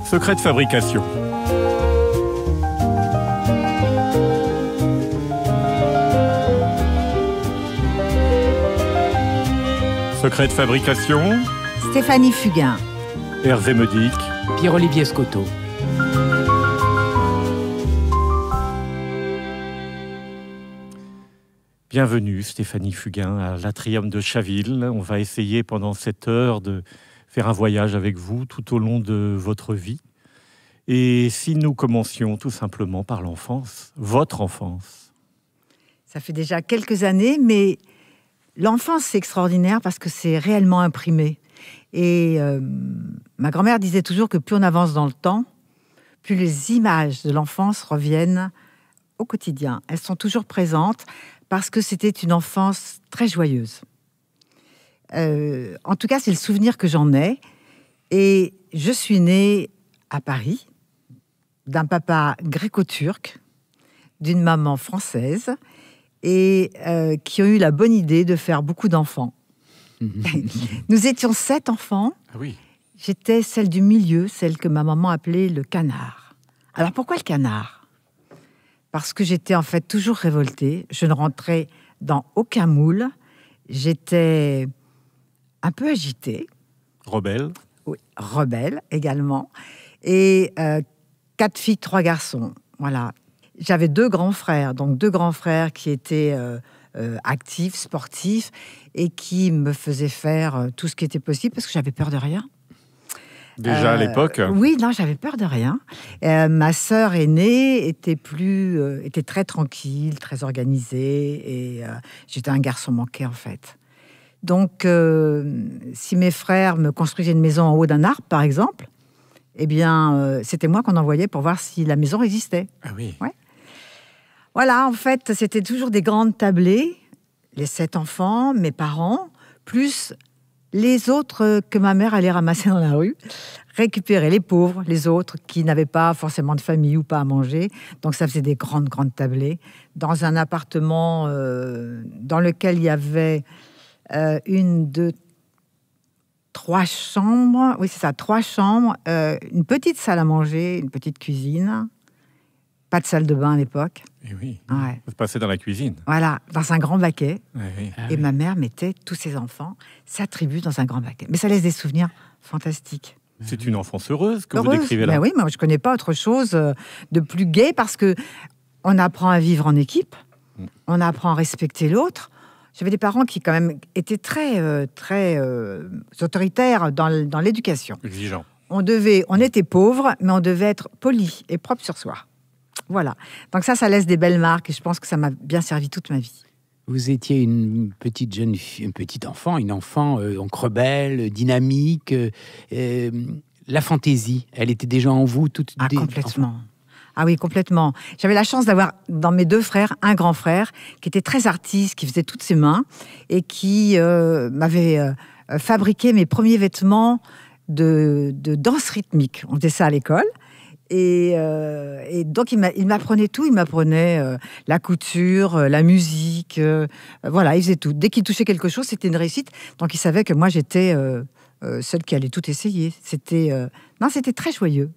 Secret de fabrication. Secret de fabrication. Stéphanie Fugain. Hervé Modic. Pierre-Olivier Scotto. Bienvenue Stéphanie Fugain à l'Atrium de Chaville. On va essayer pendant cette heure de faire un voyage avec vous tout au long de votre vie. Et si nous commencions tout simplement par l'enfance, votre enfance. Ça fait déjà quelques années, mais l'enfance, c'est extraordinaire parce que c'est réellement imprimé. Et ma grand-mère disait toujours que plus on avance dans le temps, plus les images de l'enfance reviennent au quotidien. Elles sont toujours présentes parce que c'était une enfance très joyeuse. En tout cas, c'est le souvenir que j'en ai. Et je suis née à Paris, d'un papa gréco-turc, d'une maman française, et qui ont eu la bonne idée de faire beaucoup d'enfants. Nous étions 7 enfants. Ah oui. J'étais celle du milieu, celle que ma maman appelait le canard. Alors pourquoi le canard ? Parce que j'étais en fait toujours révoltée. Je ne rentrais dans aucun moule. J'étais un peu agitée. Rebelle. Oui, rebelle également. Et 4 filles, 3 garçons. Voilà. J'avais 2 grands frères, donc 2 grands frères qui étaient actifs, sportifs, et qui me faisaient faire tout ce qui était possible parce que j'avais peur de rien. Déjà à l'époque. Oui, non, j'avais peur de rien. Ma sœur aînée était très tranquille, très organisée, et j'étais un garçon manqué en fait. Donc, si mes frères me construisaient une maison en haut d'un arbre, par exemple, eh bien, c'était moi qu'on envoyait pour voir si la maison résistait. Ah oui. Ouais. Voilà, en fait, c'était toujours des grandes tablées, les 7 enfants, mes parents, plus les autres que ma mère allait ramasser dans la rue, récupérer les pauvres, les autres qui n'avaient pas forcément de famille ou pas à manger. Donc ça faisait des grandes tablées dans un appartement dans lequel il y avait 1, 2, 3 chambres. Oui, c'est ça, 3 chambres, une petite salle à manger, une petite cuisine. Pas de salle de bain à l'époque. Et oui, ouais. ça se passait dans la cuisine. Voilà, dans un grand baquet. Oui. Et ma mère mettait tous ses enfants, sa tribu, dans un grand baquet. Mais ça laisse des souvenirs fantastiques. C'est une enfance heureuse que Heureuse, vous décrivez là. Ben oui, moi je connais pas autre chose de plus gai parce que on apprend à vivre en équipe, on apprend à respecter l'autre. J'avais des parents qui quand même étaient très autoritaires dans l'éducation. Exigeant. On était pauvres, mais on devait être poli et propre sur soi. Voilà. Donc ça laisse des belles marques et je pense que ça m'a bien servi toute ma vie. Vous étiez une petite jeune fille, une petite enfant, donc rebelle, dynamique. La fantaisie, elle était déjà en vous toute. Complètement. Ah oui, complètement. J'avais la chance d'avoir dans mes 2 frères un grand frère qui était très artiste, qui faisait toutes ses mains et qui m'avait fabriqué mes premiers vêtements de danse rythmique. On faisait ça à l'école. Et donc, il m'apprenait tout. Il m'apprenait la couture, la musique. Voilà, il faisait tout. Dès qu'il touchait quelque chose, c'était une réussite. Donc, il savait que moi, j'étais celle qui allait tout essayer. C'était très joyeux.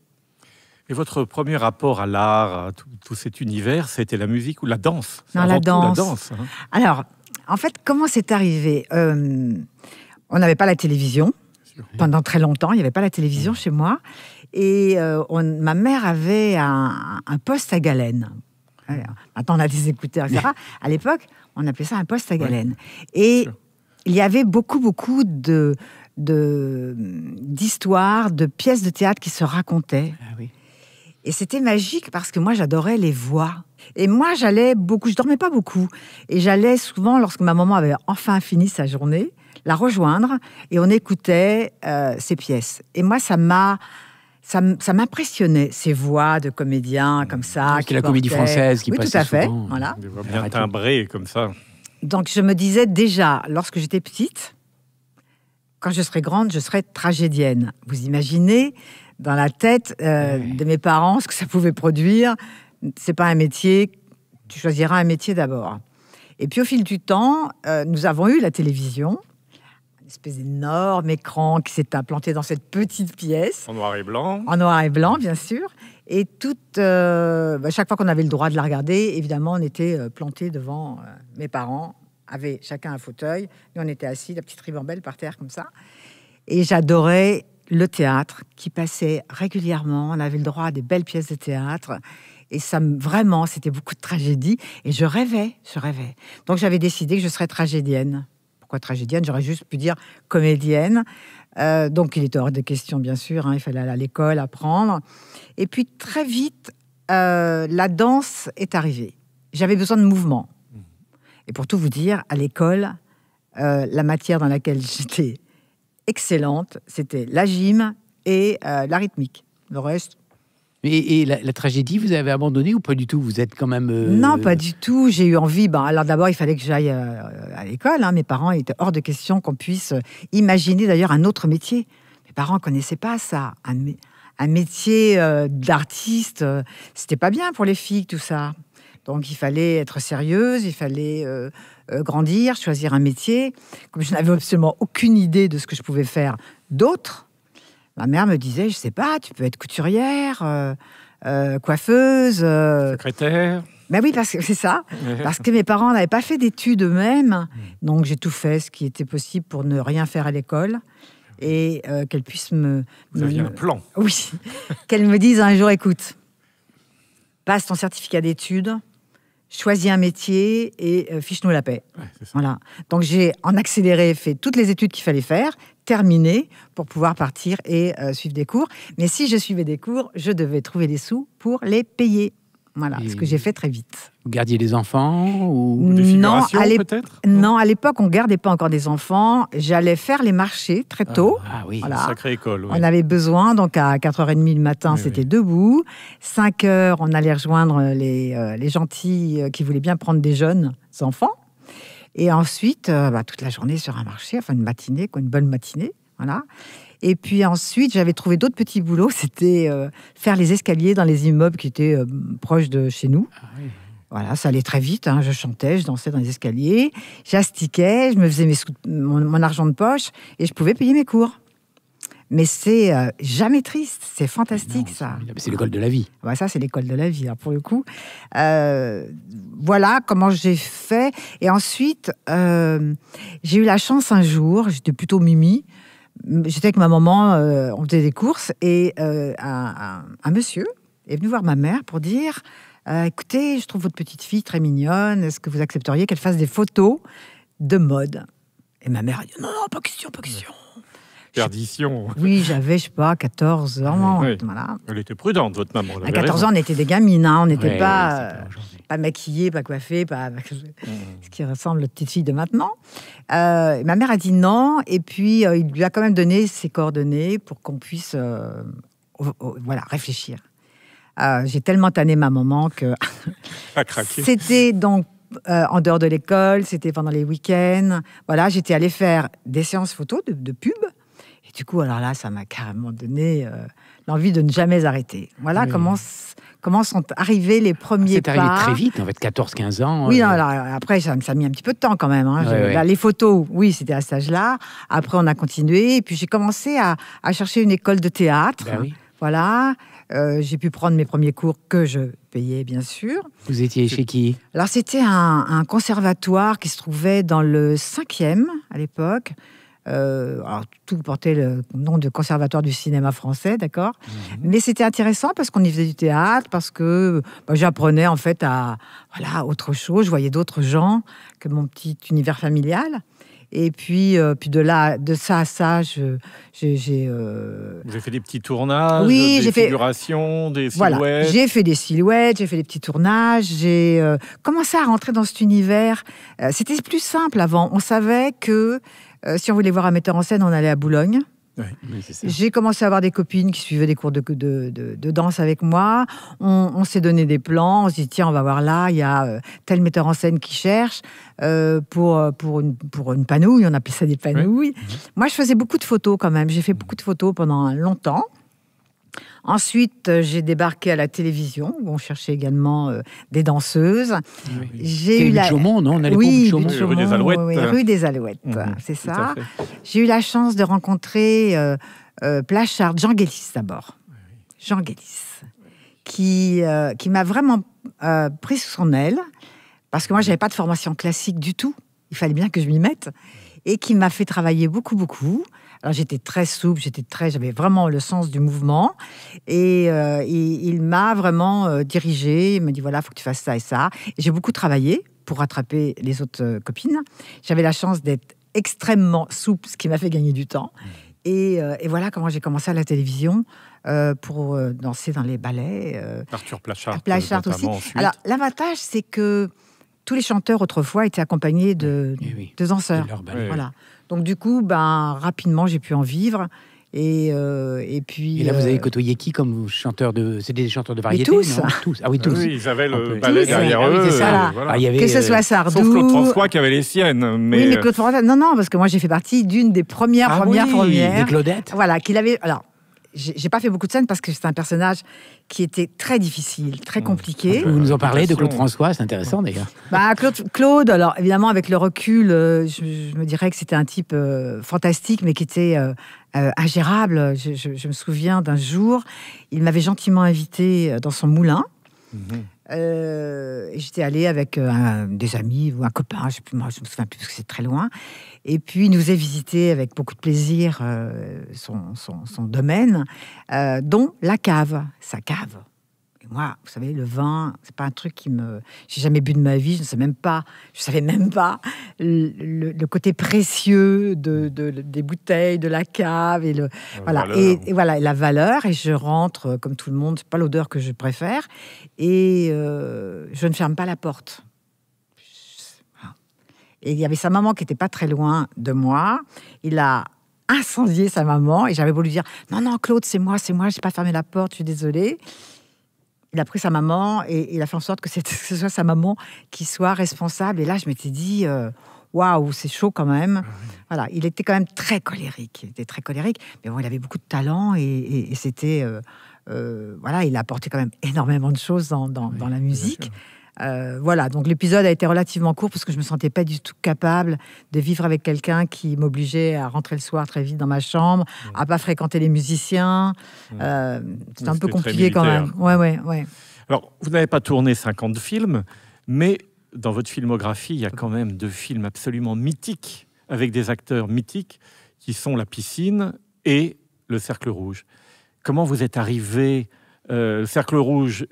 Et votre premier rapport à l'art, à tout cet univers, c'était la musique ou la danse? Non, la danse. La danse, hein. Alors, en fait, comment c'est arrivé? On n'avait pas la télévision. Pendant très longtemps, il n'y avait pas la télévision chez moi. Et ma mère avait un poste à galène. Maintenant, on a des écouteurs, etc. À l'époque, on appelait ça un poste à galène. Et il y avait beaucoup d'histoires, de pièces de théâtre qui se racontaient. Ah oui. Et c'était magique parce que moi, j'adorais les voix. Et moi, j'allais beaucoup, je dormais pas beaucoup. Et j'allais souvent, lorsque ma maman avait enfin fini sa journée, la rejoindre et on écoutait ces pièces. Et moi, ça m'impressionnait, ces voix de comédiens comme ça. C'était la comédie française qui passait tout à fait. souvent. Voilà. Des voix bien timbrées comme ça. Donc, je me disais déjà, lorsque j'étais petite, quand je serai grande, je serai tragédienne. Vous imaginez, dans la tête de mes parents, ce que ça pouvait produire. C'est pas un métier, tu choisiras un métier d'abord. Et puis, au fil du temps, nous avons eu la télévision. espèce d'énorme écran qui s'est implanté dans cette petite pièce. En noir et blanc. En noir et blanc, bien sûr. Et chaque fois qu'on avait le droit de la regarder, évidemment, on était plantés devant. Mes parents avaient chacun un fauteuil. Nous, on était assis, la petite ribambelle par terre, comme ça. Et j'adorais le théâtre qui passait régulièrement. On avait le droit à des belles pièces de théâtre. Et ça, vraiment, c'était beaucoup de tragédie. Et je rêvais. Donc, j'avais décidé que je serais tragédienne. Pourquoi tragédienne? J'aurais juste pu dire comédienne. Donc, il était hors de question, bien sûr. Il fallait aller à l'école, apprendre. Et puis, très vite, la danse est arrivée. J'avais besoin de mouvement. Et pour tout vous dire, à l'école, la matière dans laquelle j'étais excellente, c'était la gym et la rythmique. Le reste... Et la tragédie, vous avez abandonné ou pas du tout? Vous êtes quand même... Non, pas du tout. J'ai eu envie. Alors d'abord, il fallait que j'aille à l'école. Mes parents, il était hors de question qu'on puisse imaginer d'ailleurs un autre métier. Mes parents ne connaissaient pas ça. Un métier d'artiste, c'était pas bien pour les filles, tout ça. Donc il fallait être sérieuse, il fallait grandir, choisir un métier. Comme je n'avais absolument aucune idée de ce que je pouvais faire d'autre, ma mère me disait, je sais pas, tu peux être couturière, coiffeuse... secrétaire. Ben oui, parce que c'est ça. Parce que mes parents n'avaient pas fait d'études eux-mêmes. Donc j'ai tout fait ce qui était possible pour ne rien faire à l'école. Et qu'elle puisse Vous aviez un plan. Oui. Qu'elle me dise un jour, écoute, passe ton certificat d'études, choisis un métier et fiche-nous la paix. Ouais, c'est ça. Voilà. Donc j'ai en accéléré fait toutes les études qu'il fallait faire, terminées pour pouvoir partir et suivre des cours. Mais si je suivais des cours, je devais trouver des sous pour les payer. Voilà, ce que j'ai fait très vite. Vous gardiez des enfants ou... Des figurations, peut-être? Non, à l'époque, on ne gardait pas encore des enfants. J'allais faire les marchés très tôt. Ah oui, Voilà. Sacrée école. Oui. On avait besoin, donc à 4h30 le matin, c'était debout. 5h, on allait rejoindre les gentils qui voulaient bien prendre des jeunes enfants. Et ensuite, toute la journée sur un marché, enfin une matinée, une bonne matinée. Voilà. Et puis ensuite, j'avais trouvé d'autres petits boulots. C'était faire les escaliers dans les immeubles qui étaient proches de chez nous. Ah oui. Voilà, ça allait très vite. Je chantais, je dansais dans les escaliers, j'astiquais, je me faisais mon argent de poche et je pouvais payer mes cours. Mais c'est jamais triste, c'est fantastique. Non, ça. C'est l'école de la vie. Ça, c'est l'école de la vie, alors, pour le coup. Voilà comment j'ai fait. Et ensuite, j'ai eu la chance un jour, j'étais plutôt mimi. J'étais avec ma maman, on faisait des courses, et un monsieur est venu voir ma mère pour dire écoutez, je trouve votre petite fille très mignonne, est-ce que vous accepteriez qu'elle fasse des photos de mode? Et ma mère a dit non, pas question. Perdition. Oui, j'avais, je sais pas, 14 ans. Oui. Voilà. Elle était prudente, votre maman. À 14 ans, on était des gamines, on n'était pas maquillées, pas coiffées, ce qui ressemble aux petites filles de maintenant. Ma mère a dit non, et puis il lui a quand même donné ses coordonnées pour qu'on puisse réfléchir. J'ai tellement tanné ma maman que c'était donc en dehors de l'école, c'était pendant les week-ends. Voilà, j'étais allée faire des séances photos de pub. Et du coup, alors là, ça m'a carrément donné l'envie de ne jamais arrêter. Voilà comment sont arrivés les premiers pas. C'est arrivé très vite, en fait, 14-15 ans. Oui, alors, après, ça a mis un petit peu de temps quand même. Là, les photos, oui, c'était à cet âge-là. Après, on a continué. Et puis, j'ai commencé à chercher une école de théâtre. Ben oui. Voilà. J'ai pu prendre mes premiers cours que je payais, bien sûr. Vous étiez chez qui? Alors, c'était un conservatoire qui se trouvait dans le 5e à l'époque. Alors, tout portait le nom de Conservatoire du cinéma français, d'accord. Mais c'était intéressant parce qu'on y faisait du théâtre, parce que j'apprenais en fait à autre chose. Je voyais d'autres gens que mon petit univers familial. Et puis de ça à ça, j'ai... Vous avez fait des petits tournages, des figurations, des silhouettes. Voilà, j'ai fait des silhouettes, j'ai fait des petits tournages, j'ai commencé à rentrer dans cet univers. C'était plus simple avant. On savait que si on voulait voir un metteur en scène, on allait à Boulogne. Oui, c'est ça. J'ai commencé à avoir des copines qui suivaient des cours de danse avec moi. On s'est donné des plans. On s'est dit, tiens, on va voir là, il y a tel metteur en scène qui cherche pour une panouille. On appelait ça des panouilles. Oui. Moi, je faisais beaucoup de photos quand même. J'ai fait beaucoup de photos pendant longtemps. Ensuite, j'ai débarqué à la télévision, où on cherchait également des danseuses. Oui. J'ai eu la... Chaumont, non? On allait oui, pour Chaumont. Rue des Alouettes. Oui, rue des Alouettes, c'est ça. J'ai eu la chance de rencontrer Plachard, Jean Guélis d'abord. Jean Guélis, qui m'a vraiment pris sous son aile, parce que moi, je n'avais pas de formation classique du tout. Il fallait bien que je m'y mette. Et qui m'a fait travailler beaucoup, beaucoup. Alors, j'étais très souple, j'avais vraiment le sens du mouvement. Et il m'a vraiment dirigée. Il m'a dit, voilà, il faut que tu fasses ça et ça. Et j'ai beaucoup travaillé pour rattraper les autres copines. J'avais la chance d'être extrêmement souple, ce qui m'a fait gagner du temps. Et voilà comment j'ai commencé à la télévision pour danser dans les ballets. Arthur Plachard, aussi. Ensuite. Alors, l'avantage, c'est que tous les chanteurs autrefois étaient accompagnés de danseurs. Voilà. Donc du coup, rapidement, j'ai pu en vivre. Et puis. Et là, vous avez côtoyé qui comme chanteur de? C'était des chanteurs de variété, tous. Non tous. Ah oui, tous. Oui, ils avaient le ballet derrière eux. Voilà. Voilà. Ah, il y avait, que ce soit Sardou. Sauf Claude François qui avait les siennes. Mais... Oui, mais Claude François, non, parce que moi, j'ai fait partie d'une des premières. Des Claudettes. Voilà, qu'il avait. Alors, j'ai pas fait beaucoup de scènes parce que c'est un personnage qui était très difficile, très compliqué. Vous nous en parlez de Claude François, c'est intéressant d'ailleurs. Claude, alors évidemment avec le recul, je me dirais que c'était un type fantastique, mais qui était ingérable. Je me souviens d'un jour, il m'avait gentiment invité dans son moulin. J'étais allée avec des amis ou un copain, je ne me souviens plus parce que c'est très loin. Et puis, il nous faisait visiter avec beaucoup de plaisir son domaine, dont la cave, sa cave. Et moi, vous savez, le vin, c'est pas un truc qui me... J'ai jamais bu de ma vie, je savais même pas le côté précieux des bouteilles, de la cave et voilà, la valeur. Et je rentre comme tout le monde, c'est pas l'odeur que je préfère, et je ne ferme pas la porte. Et il y avait sa maman qui était pas très loin de moi. Il a incendié sa maman et j'avais voulu dire non Claude, c'est moi, j'ai pas fermé la porte, je suis désolée. Il a pris sa maman et il a fait en sorte que ce soit sa maman qui soit responsable. Et là, je m'étais dit, waouh, c'est chaud quand même. Voilà, il était quand même très colérique. Mais bon, il avait beaucoup de talent et c'était, voilà, il a apporté quand même énormément de choses dans la musique. Voilà, donc l'épisode a été relativement court parce que je me sentais pas du tout capable de vivre avec quelqu'un qui m'obligeait à rentrer le soir très vite dans ma chambre, à pas fréquenter les musiciens. C'était un peu compliqué quand même. Ouais. Alors, vous n'avez pas tourné 50 films, mais dans votre filmographie, il y a quand même 2 films absolument mythiques avec des acteurs mythiques qui sont La Piscine et Le Cercle Rouge. Comment vous êtes arrivé Cercle Rouge,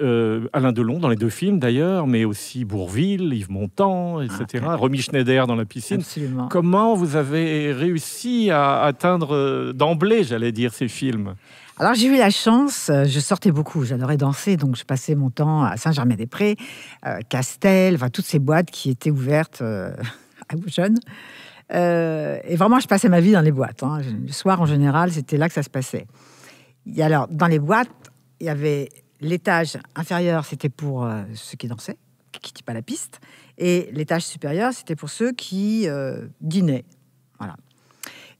Alain Delon dans les 2 films d'ailleurs, mais aussi Bourvil, Yves Montand, etc. Romy Schneider dans La Piscine. Absolument. Comment vous avez réussi à atteindre d'emblée, j'allais dire, ces films? Alors j'ai eu la chance, je sortais beaucoup, j'adorais danser, donc je passais mon temps à Saint-Germain-des-Prés, Castel, enfin toutes ces boîtes qui étaient ouvertes aux jeunes. Et vraiment, je passais ma vie dans les boîtes. Le soir, en général, c'était là que ça se passait. Et alors, dans les boîtes, il y avait l'étage inférieur, c'était pour ceux qui dansaient, qui quittaient pas la piste, et l'étage supérieur, c'était pour ceux qui dînaient. Voilà.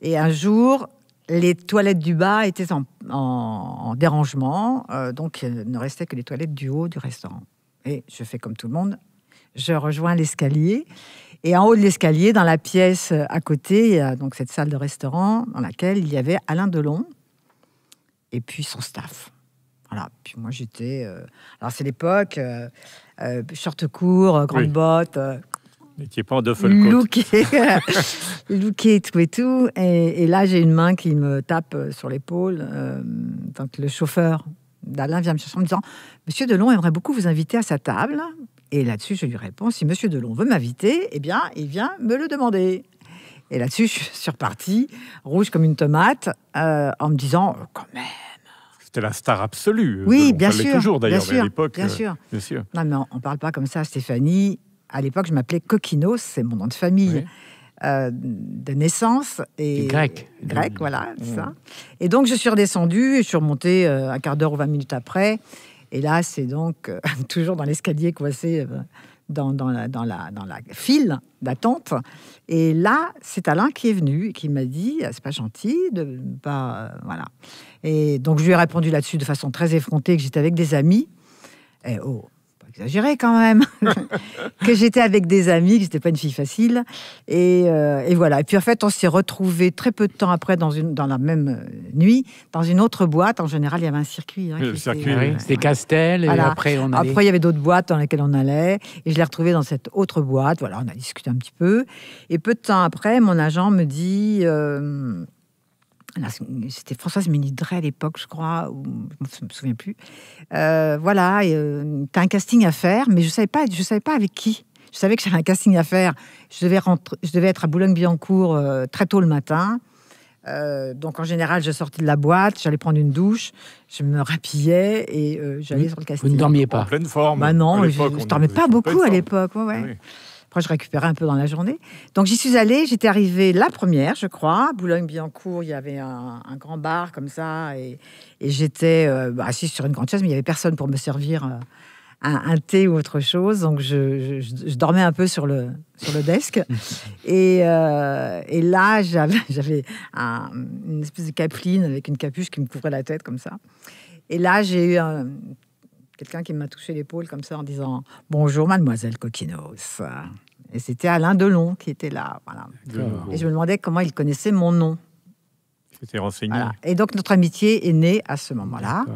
Et un jour, les toilettes du bas étaient en dérangement, donc il ne restait que les toilettes du haut du restaurant. Et je fais comme tout le monde, je rejoins l'escalier, et en haut de l'escalier, dans la pièce à côté, il y a donc cette salle de restaurant dans laquelle il y avait Alain Delon et puis son staff. Voilà. Puis moi, j'étais... alors, c'est l'époque, short court, grande botte... Vous n'étiez pas en Duffelcoat. Looké et tout. Et là, j'ai une main qui me tape sur l'épaule. Donc, le chauffeur d'Alain vient me chercher en me disant « Monsieur Delon aimerait beaucoup vous inviter à sa table. » Et là-dessus, je lui réponds « Si Monsieur Delon veut m'inviter, eh bien, il vient me le demander. » Et là-dessus, je suis repartie, rouge comme une tomate, en me disant « Quand même !» C'était la star absolue. Oui, bien sûr. Toujours d'ailleurs, bien mais à sûr, l'époque. Bien sûr. Non, mais on ne parle pas comme ça, Stéphanie. À l'époque, je m'appelais Kokinos, c'est mon nom de famille de naissance. Et grec. Voilà, c'est ça. Et donc, je suis redescendue et je suis remontée un quart d'heure ou 20 minutes après. Et là, c'est donc toujours dans l'escalier coincé dans la file d'attente. Et là, c'est Alain qui est venu et qui m'a dit c'est pas gentil de pas. Voilà. Et donc, je lui ai répondu là-dessus de façon très effrontée que j'étais avec des amis. Et pas exagéré quand même. Que j'étais avec des amis, que j'étais pas une fille facile. Et voilà. Et puis, en fait, on s'est retrouvés très peu de temps après dans la même nuit, dans une autre boîte. En général, il y avait un circuit. Le circuit, C'était Castel. Voilà. Et après, on allait... Après, il y avait d'autres boîtes dans lesquelles on allait. Et je l'ai retrouvé dans cette autre boîte. Voilà, on a discuté un petit peu. Et peu de temps après, mon agent me dit... c'était Françoise Ménidret à l'époque, je crois, ou je me souviens plus. Voilà, t'as un casting à faire, mais je savais pas avec qui. Je savais que j'avais un casting à faire. Je devais être à Boulogne-Billancourt très tôt le matin. Donc en général, je sortais de la boîte, j'allais prendre une douche, je me rhabillais et j'allais sur le casting. Vous ne dormiez pas? En pleine forme. Bah non, je dormais pas beaucoup à l'époque. Ouais. Oui. Après, je récupérais un peu dans la journée. Donc, j'y suis allée. J'étais arrivée la première, je crois. Boulogne-Billancourt, il y avait un grand bar comme ça. Et j'étais assise sur une grande chaise, mais il n'y avait personne pour me servir un thé ou autre chose. Donc, je dormais un peu sur le desk. Et là, j'avais une espèce de capeline avec une capuche qui me couvrait la tête comme ça. Et là, j'ai eu quelqu'un qui m'a touché l'épaule comme ça en disant « Bonjour, mademoiselle Coquinos ». Et c'était Alain Delon qui était là. Voilà. Et je me demandais comment il connaissait mon nom. C'était renseigné. Voilà. Et donc, notre amitié est née à ce moment-là.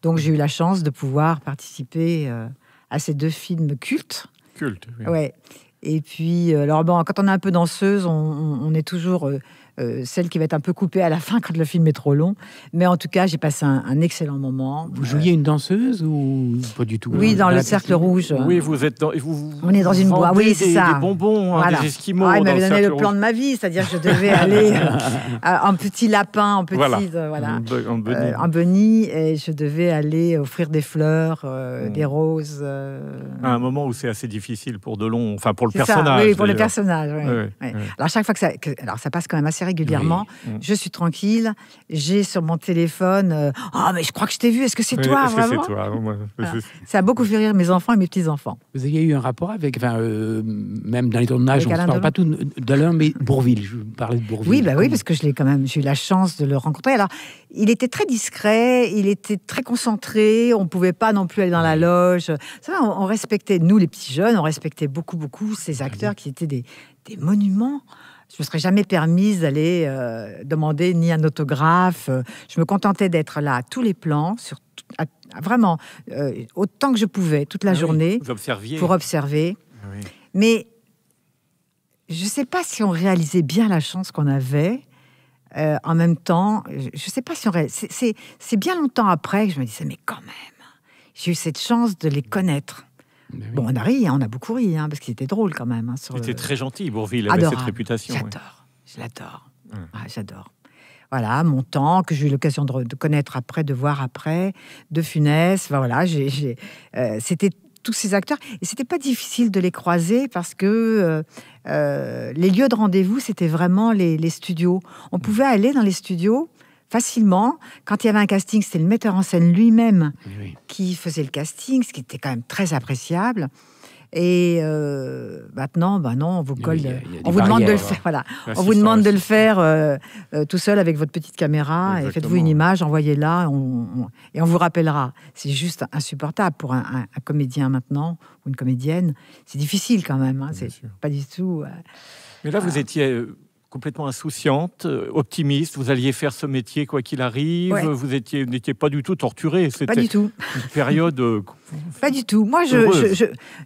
Donc, j'ai eu la chance de pouvoir participer à ces 2 films cultes. Culte, oui. Ouais. Et puis, alors bon, quand on est un peu danseuse, on est toujours celle qui va être un peu coupée à la fin quand le film est trop long. Mais en tout cas, j'ai passé un excellent moment. Vous jouiez une danseuse ou pas du tout? Oui, dans le Cercle Rouge. Oui, vous êtes on est dans une boîte. Oui, c'est ça. Des bonbons, voilà. Des esquimaux. Ah, il dans m'avait donné Cercle le plan Rouge. de ma vie, c'est-à-dire que je devais aller en petit lapin, en petit, voilà. En bunny, et je devais aller offrir des fleurs, des roses. À un moment où c'est assez difficile pour Delon, enfin pour le C'est personnage. ça, oui, pour le d'ailleurs. personnage. Oui. Oui. Alors, chaque fois alors ça passe quand même assez régulièrement. Oui. Je suis tranquille. J'ai sur mon téléphone mais je crois que je t'ai vu. Est-ce que c'est toi, Est-ce que vraiment c'est toi? Moi, Voilà. Ça a beaucoup fait rire mes enfants et mes petits-enfants. Vous avez eu un rapport avec, même dans les tournages, Avec on ne Alain parle pas tout d'Alain, mais Bourvil. Je vous parlais de Bourvil. Oui, oui, parce que j'ai eu la chance de le rencontrer. Alors, il était très discret, il était très concentré. On ne pouvait pas non plus aller dans la loge. Ça va, on respectait, nous les petits jeunes, on respectait beaucoup ces acteurs qui étaient des monuments. Je me serais jamais permise d'aller demander ni un autographe. Je me contentais d'être là à tous les plans, vraiment autant que je pouvais, toute la journée, vous observiez. pour observer. Oui. Mais je ne sais pas si on réalisait bien la chance qu'on avait. En même temps, je ne sais pas si on réalisait. C'est bien longtemps après que je me disais, mais quand même, j'ai eu cette chance de les connaître. Oui. Bon, on a ri, on a beaucoup ri, parce qu'il était drôle quand même. Il était très gentil, Bourvil, avait cette réputation. J'adore, je l'adore. J'adore. Voilà, mon temps, que j'ai eu l'occasion de connaître après, de voir après, de Funès. Enfin, voilà, c'était tous ces acteurs. Et c'était pas difficile de les croiser parce que les lieux de rendez-vous, c'était vraiment les studios. On pouvait aller dans les studios facilement. Quand il y avait un casting, c'était le metteur en scène lui-même qui faisait le casting, ce qui était quand même très appréciable. Et maintenant, non, on vous colle, on vous demande de le faire. Voilà, on vous demande de le faire tout seul avec votre petite caméra. Exactement. Et faites-vous une image, envoyez-la, et on vous rappellera. C'est juste insupportable pour un comédien maintenant ou une comédienne. C'est difficile quand même. C'est pas du tout. Mais là, vous étiez complètement insouciante, optimiste. Vous alliez faire ce métier quoi qu'il arrive. Ouais. Vous n'étiez pas du tout torturée. C'était pas du tout. Une période. Pas du tout. Moi,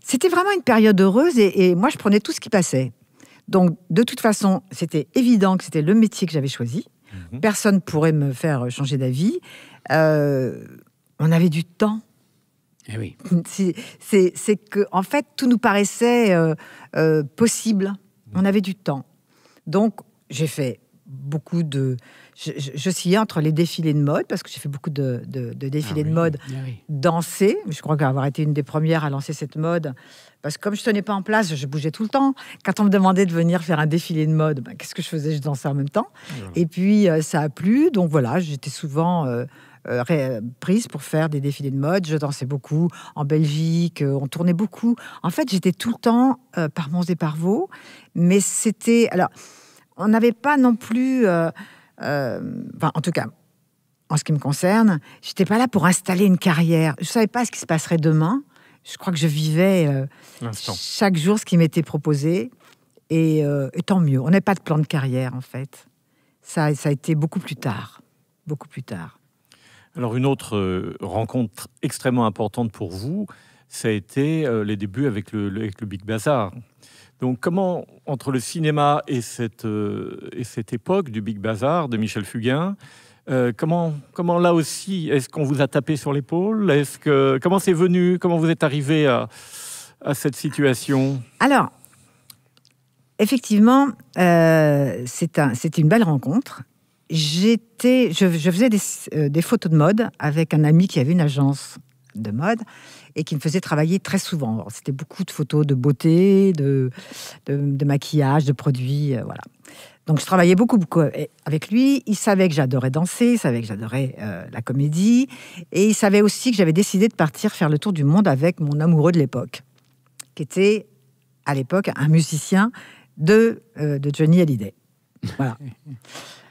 c'était vraiment une période heureuse et moi, je prenais tout ce qui passait. Donc, de toute façon, c'était évident que c'était le métier que j'avais choisi. Personne ne pourrait me faire changer d'avis. On avait du temps. Eh oui. C'est que, en fait, tout nous paraissait possible. On avait du temps. Donc, j'ai fait beaucoup de... J'oscillais entre les défilés de mode, parce que j'ai fait beaucoup de défilés de mode dansés. Je crois qu'avoir été une des premières à lancer cette mode, parce que comme je ne tenais pas en place, je bougeais tout le temps. Quand on me demandait de venir faire un défilé de mode, qu'est-ce que je faisais? Je dansais en même temps. Et puis, ça a plu. Donc voilà, j'étais souvent prise pour faire des défilés de mode. Je dansais beaucoup en Belgique, on tournait beaucoup. En fait, j'étais tout le temps par Mons et par Vaux, mais c'était... Alors, on n'avait pas non plus... Enfin, en tout cas, en ce qui me concerne, j'étais pas là pour installer une carrière. Je savais pas ce qui se passerait demain. Je crois que je vivais chaque jour ce qui m'était proposé. Et tant mieux. On n'avait pas de plan de carrière, en fait. Ça a été beaucoup plus tard. Beaucoup plus tard. Alors, une autre rencontre extrêmement importante pour vous, ça a été les débuts avec le Big Bazar. Donc, comment, entre le cinéma et cette époque du Big Bazar de Michel Fugain, comment là aussi, est-ce qu'on vous a tapé sur l'épaule? Comment c'est venu? Comment vous êtes arrivé à cette situation? Alors, effectivement, c'était une belle rencontre. Je faisais des photos de mode avec un ami qui avait une agence de mode et qui me faisait travailler très souvent. Alors, c'était beaucoup de photos de beauté, de maquillage, de produits, voilà. Donc, je travaillais beaucoup avec lui. Il savait que j'adorais danser, il savait que j'adorais la comédie. Et il savait aussi que j'avais décidé de partir faire le tour du monde avec mon amoureux de l'époque, qui était, à l'époque, un musicien de Johnny Hallyday. Voilà.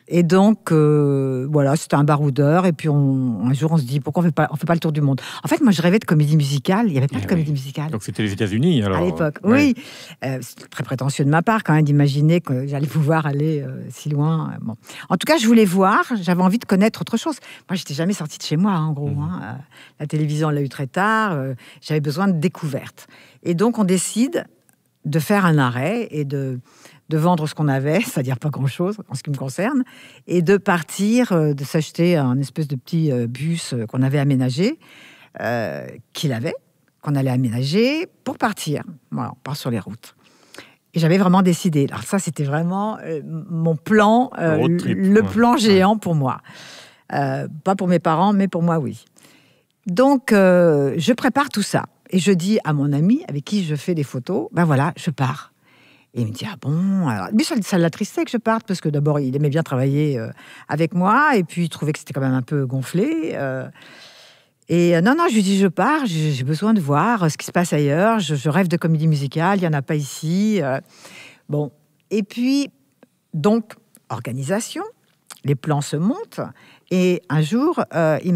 Et donc, voilà, c'était un baroudeur. Et puis, un jour, on se dit, pourquoi on fait pas le tour du monde? En fait, moi, je rêvais de comédie musicale. Il n'y avait pas de comédie musicale. Donc, c'était les États-Unis, alors? À l'époque, oui. C'était très prétentieux de ma part, quand même, d'imaginer que j'allais pouvoir aller si loin. Bon. En tout cas, je voulais voir. J'avais envie de connaître autre chose. Moi, je n'étais jamais sortie de chez moi, en gros. La télévision, on l'a eu très tard. J'avais besoin de découvertes. Et donc, on décide de faire un arrêt et de vendre ce qu'on avait, c'est-à-dire pas grand-chose en ce qui me concerne, et de partir, de s'acheter un espèce de petit bus qu'on avait aménagé, qu'on allait aménager pour partir. Voilà, on part sur les routes. Et j'avais vraiment décidé. Alors ça, c'était vraiment mon plan, le plan géant pour moi. Pas pour mes parents, mais pour moi, oui. Donc, je prépare tout ça. Et je dis à mon ami, avec qui je fais des photos, ben voilà, je pars. Et il me dit, ah bon? Alors, lui, ça l'attristait que je parte, parce que d'abord, il aimait bien travailler avec moi, et puis il trouvait que c'était quand même un peu gonflé. Non, je lui dis, je pars, j'ai besoin de voir ce qui se passe ailleurs, je rêve de comédie musicale, il n'y en a pas ici. Bon, et puis, donc, organisation, les plans se montent, et un jour, il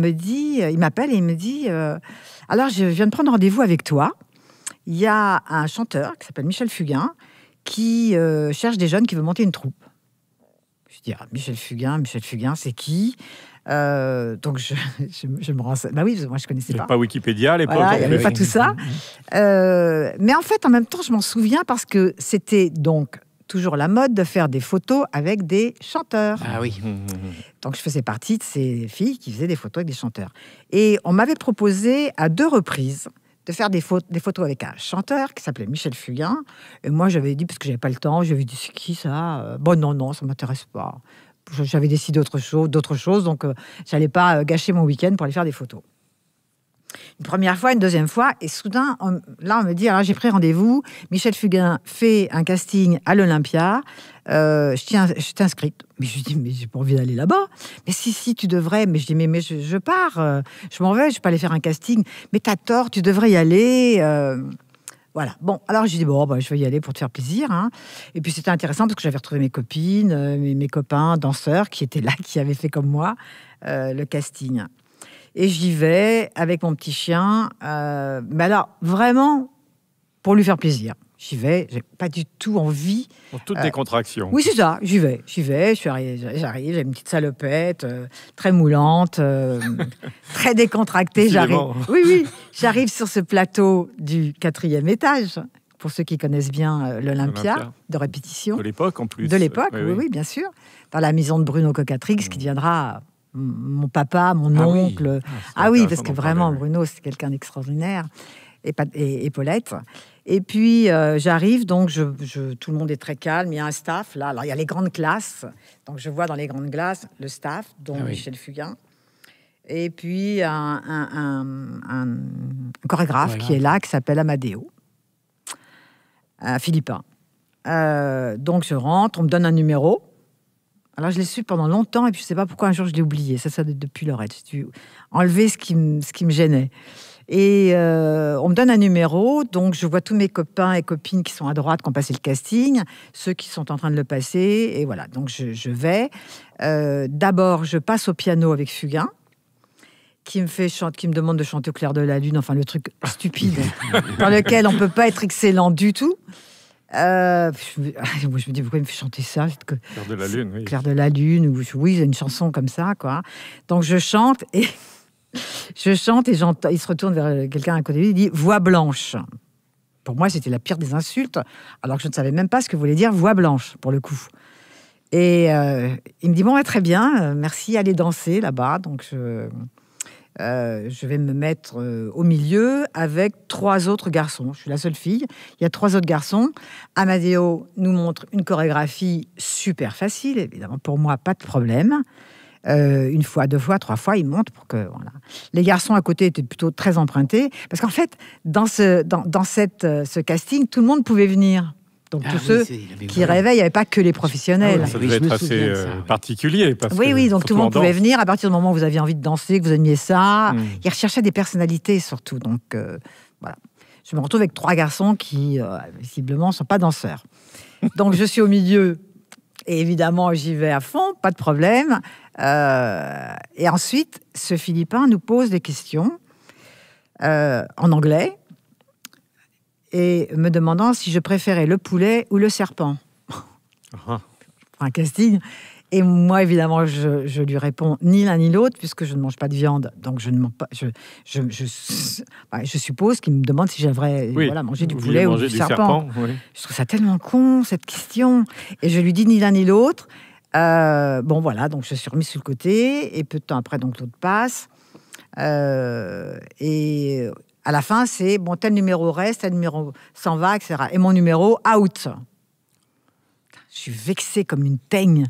m'appelle et il me dit, alors, je viens de prendre rendez-vous avec toi, il y a un chanteur qui s'appelle Michel Fugain, qui cherche des jeunes qui veulent monter une troupe. Je dis, Michel Fugain, c'est qui? Donc, je me renseigne. Bah oui, moi, je ne connaissais pas. Pas Wikipédia à l'époque. Voilà, il n'y avait pas tout ça. Mais en fait, en même temps, je m'en souviens parce que c'était donc toujours la mode de faire des photos avec des chanteurs. Ah oui. Donc, je faisais partie de ces filles qui faisaient des photos avec des chanteurs. Et on m'avait proposé à 2 reprises de faire des photos avec un chanteur qui s'appelait Michel Fugain. Et moi, j'avais dit, parce que j'avais pas le temps, j'avais dit, c'est qui ça? Bon, non, ça m'intéresse pas. J'avais décidé d'autres choses, donc j'allais pas gâcher mon week-end pour aller faire des photos. Une première fois, une deuxième fois, et soudain, on me dit, alors j'ai pris rendez-vous, Michel Fugain fait un casting à l'Olympia, je t'ai inscrite. Mais je lui dis, mais j'ai pas envie d'aller là-bas. Mais si, tu devrais. Mais je dis, mais je pars, je m'en vais, je vais pas aller faire un casting. Mais t'as tort, tu devrais y aller. Voilà. Bon, alors je dis, je vais y aller pour te faire plaisir. Hein. Et puis c'était intéressant parce que j'avais retrouvé mes copines, mes copains danseurs qui étaient là, qui avaient fait comme moi le casting. Et j'y vais avec mon petit chien. Mais alors, vraiment, pour lui faire plaisir. J'y vais, j'ai pas du tout envie. En toute décontraction. Oui, c'est ça, j'y vais. J'arrive, j'ai une petite salopette, très moulante, très décontractée. J'arrive sur ce plateau du 4e étage, pour ceux qui connaissent bien l'Olympia, de répétition. De l'époque, en plus. De l'époque, oui, bien sûr. Dans la maison de Bruno Cocatrix, qui deviendra mon papa, mon oncle. Oui, parce que vraiment, Bruno, c'est quelqu'un d'extraordinaire. Et Paulette. Et puis, j'arrive, donc tout le monde est très calme. Il y a un staff, là. Alors, il y a les grandes classes. Donc, je vois dans les grandes classes le staff, dont Michel Fugain. Et puis, un chorégraphe qui est là, qui s'appelle Amadeo. Philippin. Donc, je rentre, on me donne un numéro. Alors, je l'ai su pendant longtemps, et puis je ne sais pas pourquoi un jour je l'ai oublié. Ça depuis Lorette. J'ai dû enlever ce qui me gênait. Et on me donne un numéro, donc je vois tous mes copains et copines qui sont à droite, qui ont passé le casting, ceux qui sont en train de le passer, et voilà. Donc je vais. D'abord, je passe au piano avec Fugain, qui me demande de chanter au clair de la lune, enfin le truc stupide dans lequel on peut pas être excellent du tout. Je me dis pourquoi il me fait chanter ça, Clair de la lune, oui. Clair de la lune, ou oui, une chanson comme ça, quoi. Donc je chante et j'entends, il se retourne vers quelqu'un à côté de lui, il dit voix blanche. Pour moi, c'était la pire des insultes, alors que je ne savais même pas ce que voulait dire voix blanche pour le coup. Et il me dit bon, très bien, merci, allez danser là-bas. Donc je vais me mettre au milieu avec 3 autres garçons. Je suis la seule fille. Il y a 3 autres garçons. Amadeo nous montre une chorégraphie super facile. Évidemment, pour moi, pas de problème. 1 fois, 2 fois, 3 fois, il monte pour que voilà. Les garçons à côté étaient plutôt très empruntés. Parce qu'en fait, dans ce casting, tout le monde pouvait venir. Donc tous ceux qui rêvaient, il n'y avait pas que les professionnels. Ça devait être assez particulier. Oui, donc tout le monde pouvait venir. À partir du moment où vous aviez envie de danser, que vous aimiez ça, ils recherchaient des personnalités surtout. Donc voilà. Je me retrouve avec 3 garçons qui, visiblement, ne sont pas danseurs. Donc je suis au milieu. Et évidemment, j'y vais à fond, pas de problème. Et ensuite, ce Philippin nous pose des questions en anglais, et me demandant si je préférais le poulet ou le serpent. Un casting. Et moi, évidemment, je lui réponds ni l'un ni l'autre, puisque je ne mange pas de viande. Donc, je ne mange pas. Je suppose qu'il me demande si j'aimerais manger du poulet ou du serpent. Oui. Je trouve ça tellement con, cette question. Et je lui dis ni l'un ni l'autre. Bon, voilà, donc je suis remise sur le côté. Et peu de temps après, donc l'autre passe. Et à la fin, c'est bon, tel numéro reste, tel numéro s'en va, etc. Et mon numéro, out. Je suis vexée comme une teigne.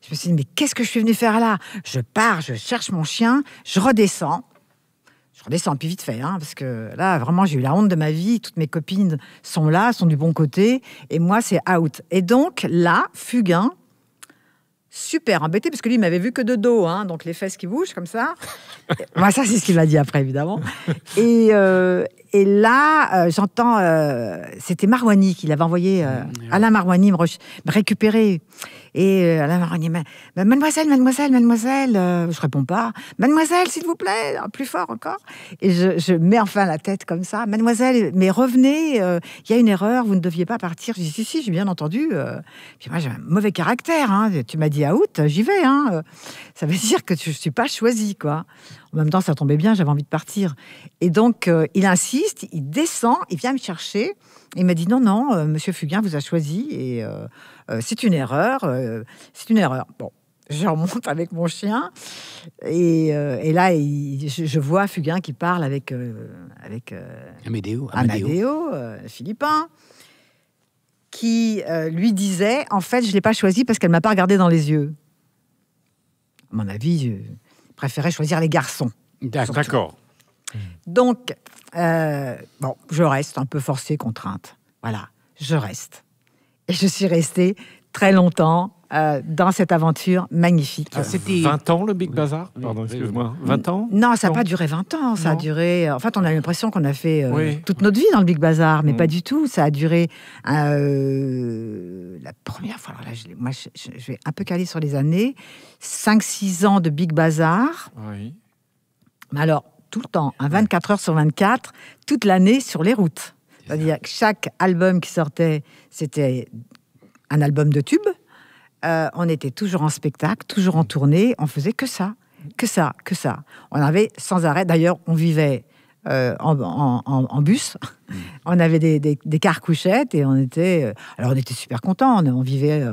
Je me suis dit, mais qu'est-ce que je suis venue faire là? Je pars, je cherche mon chien, je redescends. Je redescends plus vite fait, parce que là, vraiment, j'ai eu la honte de ma vie. Toutes mes copines sont là, sont du bon côté. Et moi, c'est out. Et donc, là, Fugain, super embêté, parce que lui, il m'avait vu que de dos, donc les fesses qui bougent comme ça. Moi, ça, c'est ce qu'il m'a dit après, évidemment. Et là, j'entends... c'était Marouani qui l'avait envoyé... Alain Marouani me récupérer. Et Alain Marouani, mademoiselle, je réponds pas. Mademoiselle, s'il vous plaît, plus fort encore. Et je mets enfin la tête comme ça. Mademoiselle, mais revenez, il y a une erreur, vous ne deviez pas partir. Je dis, si, j'ai bien entendu. Puis moi, j'ai un mauvais caractère. Tu m'as dit out, j'y vais. Ça veut dire que je ne suis pas choisie, quoi. En même temps, ça tombait bien, j'avais envie de partir. Et donc, il insiste, il descend, il vient me chercher. Il m'a dit, non, monsieur Fugain vous a choisi et c'est une erreur. Bon, je remonte avec mon chien et là, je vois Fugain qui parle avec Amadeo, Philippin, qui lui disait, en fait, je ne l'ai pas choisi parce qu'elle ne m'a pas regardé dans les yeux. À mon avis, je préférais choisir les garçons. D'accord. Donc, je reste un peu forcée, contrainte. Voilà, je reste. Et je suis restée très longtemps dans cette aventure magnifique. C'était 20 ans, le Big Bazar? Pardon, excuse-moi. 20 ans? Non, ça n'a pas duré 20 ans. Ça a duré... En fait, on a l'impression qu'on a fait toute notre vie dans le Big Bazar, mais pas du tout. Ça a duré... la première fois, alors là, je vais un peu caler sur les années, 5-6 ans de Big Bazar. Oui. Mais alors, tout le temps, 24 heures sur 24, toute l'année sur les routes. C'est-à-dire que chaque album qui sortait, c'était un album de tubes. On était toujours en spectacle, toujours en tournée. On faisait que ça. On avait sans arrêt. D'ailleurs, on vivait en bus. On avait des cars-couchettes et on était super contents. On vivait,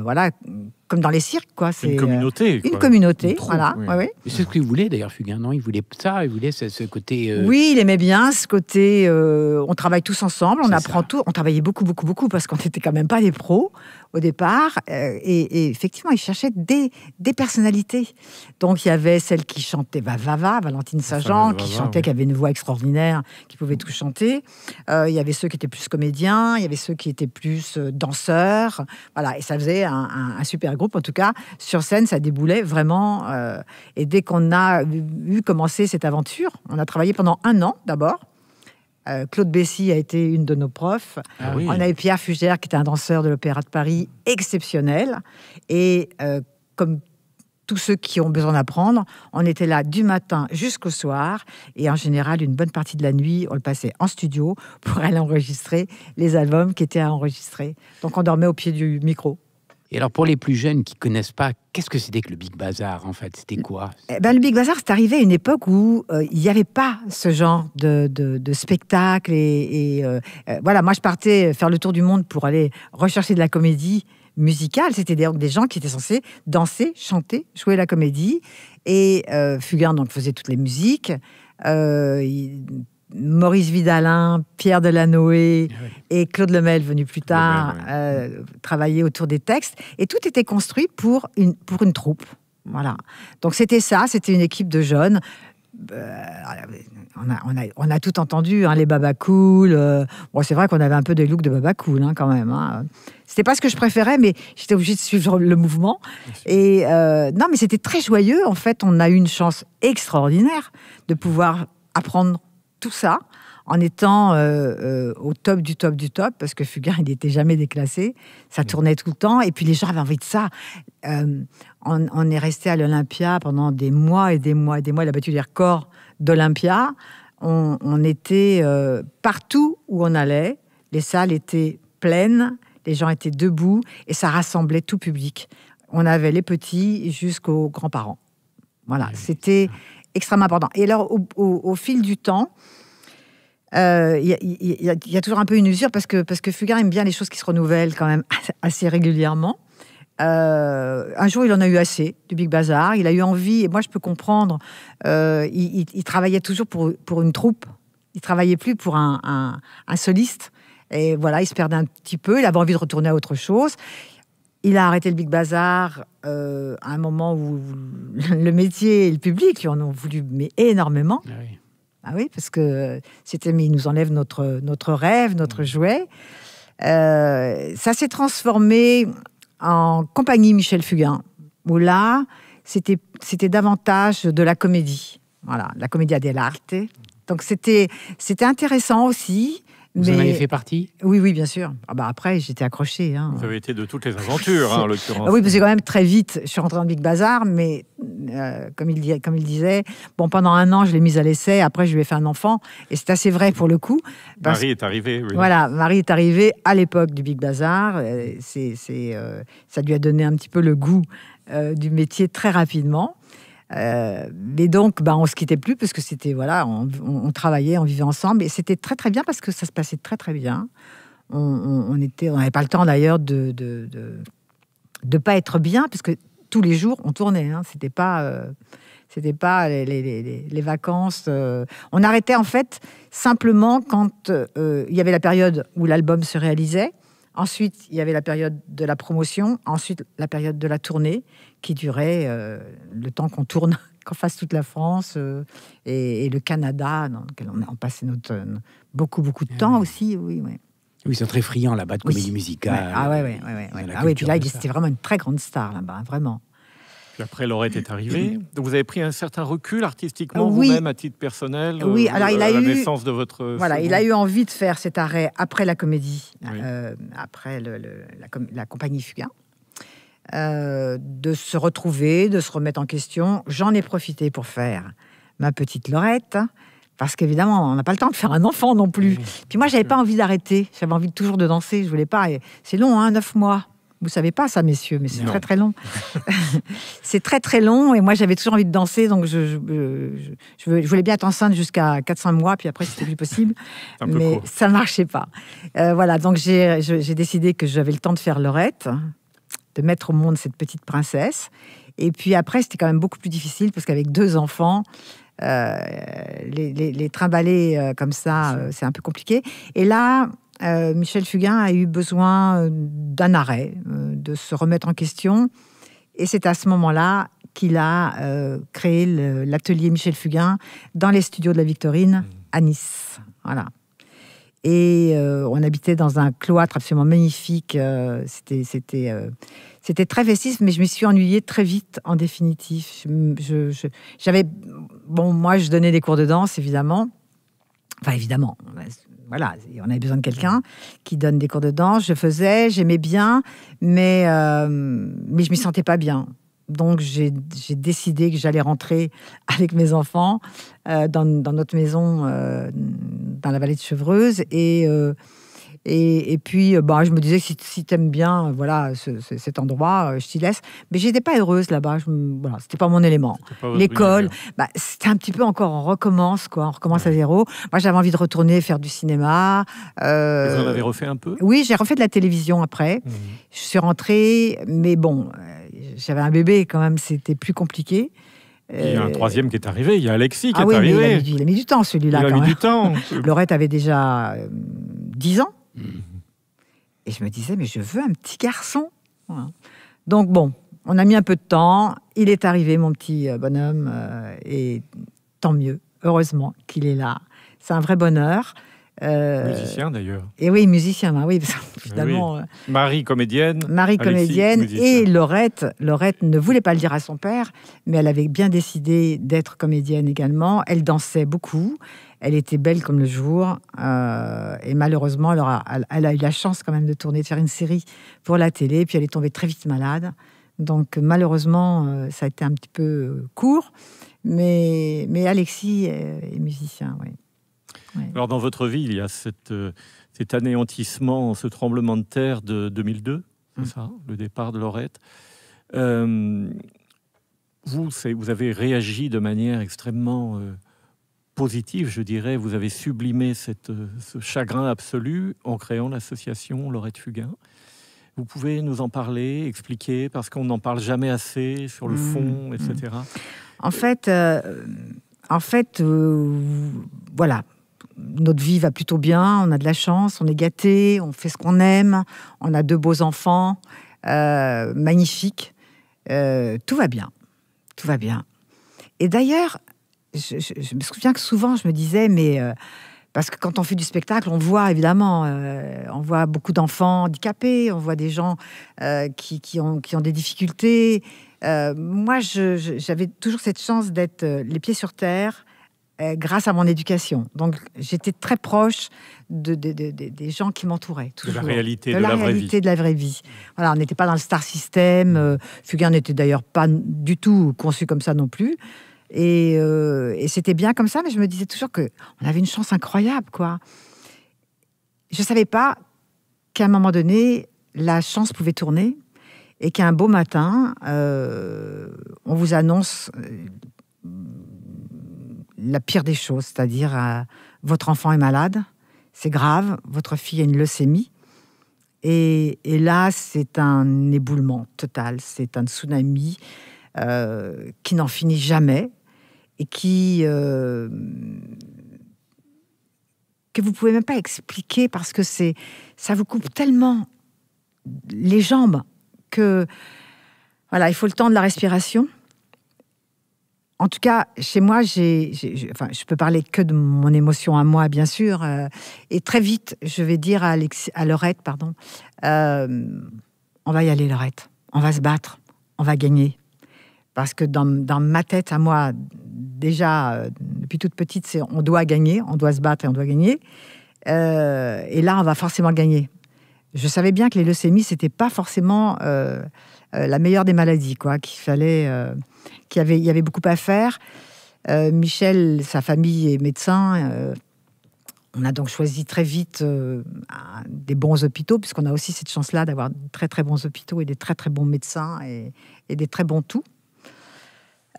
comme dans les cirques, quoi. C'est une communauté. Une communauté, voilà. Oui. Ouais. C'est ce qu'il voulait, d'ailleurs, Fugain, non? Il voulait ça, il voulait ce côté... Oui, il aimait bien ce côté... on travaille tous ensemble, on apprend tout. On travaillait beaucoup, parce qu'on n'était quand même pas des pros au départ. Et effectivement, il cherchait des personnalités. Donc, il y avait celle qui chantait Vava, Valentine Sajan, qui chantait, qui avait une voix extraordinaire, qui pouvait tout chanter. Il y avait ceux qui étaient plus comédiens, il y avait ceux qui étaient plus danseurs. Voilà, et ça faisait un super groupe. En tout cas, sur scène, ça déboulait vraiment. Et dès qu'on a vu commencer cette aventure, on a travaillé pendant 1 an d'abord. Claude Bessy a été une de nos profs. Ah oui. On avait Pierre Fugère, qui était un danseur de l'Opéra de Paris, exceptionnel. Et comme tous ceux qui ont besoin d'apprendre, on était là du matin jusqu'au soir. Et en général, une bonne partie de la nuit, on le passait en studio pour aller enregistrer les albums qui étaient à enregistrer. Donc on dormait au pied du micro. Et alors, pour les plus jeunes qui ne connaissent pas, qu'est-ce que c'était que le Big Bazar, en fait? C'était quoi? Le Big Bazar, c'est arrivé à une époque où il n'y avait pas ce genre de spectacle. Voilà, moi, je partais faire le tour du monde pour aller rechercher de la comédie musicale. C'était des gens qui étaient censés danser, chanter, jouer la comédie. Et Fugain, donc, faisait toutes les musiques. Maurice Vidalin, Pierre Delanoë et Claude Lemel, venu plus tard, travaillaient autour des textes. Et tout était construit pour une troupe. Voilà. Donc c'était ça, c'était une équipe de jeunes. On a tout entendu, hein, les Babacool. Bon, c'est vrai qu'on avait un peu des looks de Babacool, hein, quand même. Hein. C'était pas ce que je préférais, mais j'étais obligée de suivre le mouvement. Et non, mais c'était très joyeux. En fait, on a eu une chance extraordinaire de pouvoir apprendre tout ça en étant au top du top du top, parce que Fugain, il n'était jamais déclassé, ça tournait tout le temps, et puis les gens avaient envie de ça. On est resté à l'Olympia pendant des mois et des mois et des mois, il a battu les records d'Olympia. On était partout où on allait, les salles étaient pleines, les gens étaient debout, et ça rassemblait tout public. On avait les petits jusqu'aux grands-parents. Voilà, c'était extrêmement important. Et alors, au fil du temps, il y a toujours un peu une usure parce que Fugain aime bien les choses qui se renouvellent quand même assez régulièrement. Un jour, il en a eu assez du Big Bazar. Il a eu envie, et moi je peux comprendre, il travaillait toujours pour une troupe. Il travaillait plus pour un soliste. Et voilà, il se perdait un petit peu. Il avait envie de retourner à autre chose. Il a arrêté le Big Bazar à un moment où le métier et le public lui en ont voulu mais énormément. Ah oui. Ah oui, parce que il nous enlève notre rêve, notre jouet. Ça s'est transformé en compagnie Michel Fugain, où là, c'était davantage de la comédie. Voilà, la commedia dell'arte. Donc c'était intéressant aussi. Vous en avez fait partie? Oui, bien sûr. Après, j'étais accrochée. Hein. Vous avez été de toutes les aventures, en l'occurrence. Oui, parce que quand même très vite, je suis rentrée dans le Big Bazar, mais comme il disait, bon, pendant 1 an, je l'ai mise à l'essai. Après, je lui ai fait un enfant, et c'est assez vrai pour le coup. Marie est arrivée. Oui. Voilà, Marie est arrivée à l'époque du Big Bazar. Ça lui a donné un petit peu le goût du métier très rapidement. Mais donc, on se quittait plus parce que c'était on travaillait, on vivait ensemble et c'était très très bien parce que ça se passait très très bien. On n'avait pas le temps d'ailleurs de pas être bien parce que tous les jours on tournait. Hein. C'était pas les vacances. On arrêtait en fait simplement quand il y avait la période où l'album se réalisait. Ensuite, il y avait la période de la promotion. Ensuite, la période de la tournée qui durait le temps qu'on tourne, qu'on fasse toute la France et le Canada, dans lequel on passait beaucoup de temps aussi. Oui. Oui, ils sont très friands là-bas de comédie musicale. Oui, puis là, c'était vraiment une très grande star là-bas, vraiment. Puis après, Laurette est arrivée. Donc vous avez pris un certain recul artistiquement, Oui. vous-même, à titre personnel. Oui, alors il a la eu naissance de votre. Voilà, il a eu envie de faire cet arrêt après la comédie, Oui. après la compagnie Fugain, de se retrouver, de se remettre en question. J'en ai profité pour faire ma petite Laurette. Parce qu'évidemment, on n'a pas le temps de faire un enfant non plus. Oui, Puis moi, j'avais pas envie d'arrêter. J'avais envie toujours de danser. Je voulais pas. Et c'est long, 9 mois. Vous savez pas ça, messieurs, mais c'est Non. très très long. C'est très très long. Et moi, j'avais toujours envie de danser, donc je voulais bien être enceinte jusqu'à 4-5 mois. Puis après, c'était plus possible. Un peu Mais court. ça marchait pas. Voilà, donc j'ai décidé que j'avais le temps de faire Laurette, de mettre au monde cette petite princesse. Et puis après, c'était quand même beaucoup plus difficile parce qu'avec 2 enfants. Les trimballer comme ça, c'est un peu compliqué. Et là, Michel Fugain a eu besoin d'un arrêt, de se remettre en question. Et c'est à ce moment-là qu'il a créé l'atelier Michel Fugain dans les studios de la Victorine à Nice. Voilà. Et on habitait dans un cloître absolument magnifique. C'était très festif, mais je me suis ennuyée très vite, en définitive. Moi, je donnais des cours de danse, évidemment. Enfin, évidemment, voilà, on avait besoin de quelqu'un qui donne des cours de danse. Je faisais, j'aimais bien, mais je m'y sentais pas bien. Donc, j'ai décidé que j'allais rentrer avec mes enfants dans notre maison dans la vallée de Chevreuse. Et puis, je me disais, si tu aimes bien cet endroit, je t'y laisse. Mais je n'étais pas heureuse là-bas. Voilà, c'était pas mon élément. L'école, c'était un petit peu encore, on recommence à zéro. Moi, j'avais envie de retourner faire du cinéma. Vous en avez refait un peu ? Oui, j'ai refait de la télévision après. Je suis rentrée, mais bon, j'avais un bébé quand même, c'était plus compliqué. Il y a un troisième qui est arrivé, il y a Alexis qui est arrivé. Il a mis du temps, celui-là. Il a mis du temps. Laurette avait déjà 10 ans. Et je me disais, mais je veux un petit garçon. Voilà. Donc bon, on a mis un peu de temps. Il est arrivé, mon petit bonhomme, et tant mieux, heureusement qu'il est là. C'est un vrai bonheur. Musicien d'ailleurs. Et oui, musicien, oui, finalement. Oui. Marie comédienne. Marie comédienne. Alexis, et Laurette ne voulait pas le dire à son père, mais elle avait bien décidé d'être comédienne également. Elle dansait beaucoup. Elle était belle comme le jour. Et malheureusement, elle a eu la chance quand même de faire une série pour la télé. Puis elle est tombée très vite malade. Donc malheureusement, ça a été un petit peu court. Mais Alexis est musicien, oui. Ouais. Alors, dans votre vie, il y a cet anéantissement, ce tremblement de terre de 2002, c'est ça, le départ de Laurette. Vous avez réagi de manière extrêmement positive, je dirais. Vous avez sublimé ce chagrin absolu en créant l'association Laurette Fugain. Vous pouvez nous en parler, expliquer, parce qu'on n'en parle jamais assez sur le fond, etc. En fait, voilà. Notre vie va plutôt bien, on a de la chance, on est gâtés, on fait ce qu'on aime, on a 2 beaux enfants, magnifiques. Tout va bien. Et d'ailleurs, je me souviens que souvent, je me disais, parce que quand on fait du spectacle, on voit évidemment, on voit beaucoup d'enfants handicapés, on voit des gens qui ont des difficultés. Moi, j'avais toujours cette chance d'être les pieds sur terre, grâce à mon éducation. Donc, j'étais très proche des gens qui m'entouraient. Toujours. De la réalité de la vraie vie. Voilà, on n'était pas dans le star system. Fugain n'était d'ailleurs pas du tout conçu comme ça non plus. Et c'était bien comme ça, mais je me disais toujours qu'on avait une chance incroyable, quoi. Je ne savais pas qu'à un moment donné, la chance pouvait tourner et qu'un beau matin, on vous annonce la pire des choses, c'est-à-dire votre enfant est malade, c'est grave, votre fille a une leucémie, et là, c'est un éboulement total, c'est un tsunami qui n'en finit jamais, et que vous pouvez même pas expliquer, parce que ça vous coupe tellement les jambes que voilà, il faut le temps de la respiration. En tout cas, chez moi, je peux parler que de mon émotion à moi, bien sûr. Et très vite, je vais dire à Laurette, on va y aller, Laurette. On va se battre. On va gagner. Parce que dans ma tête, à moi, déjà, depuis toute petite, c'est on doit gagner, on doit se battre et on doit gagner. Et là, on va forcément gagner. Je savais bien que les leucémies, c'était pas forcément la meilleure des maladies, quoi. Il y avait beaucoup à faire. Michel, sa famille est médecin. On a donc choisi très vite des bons hôpitaux, puisqu'on a aussi cette chance-là d'avoir de très très bons hôpitaux et des très très bons médecins et des très bons tout.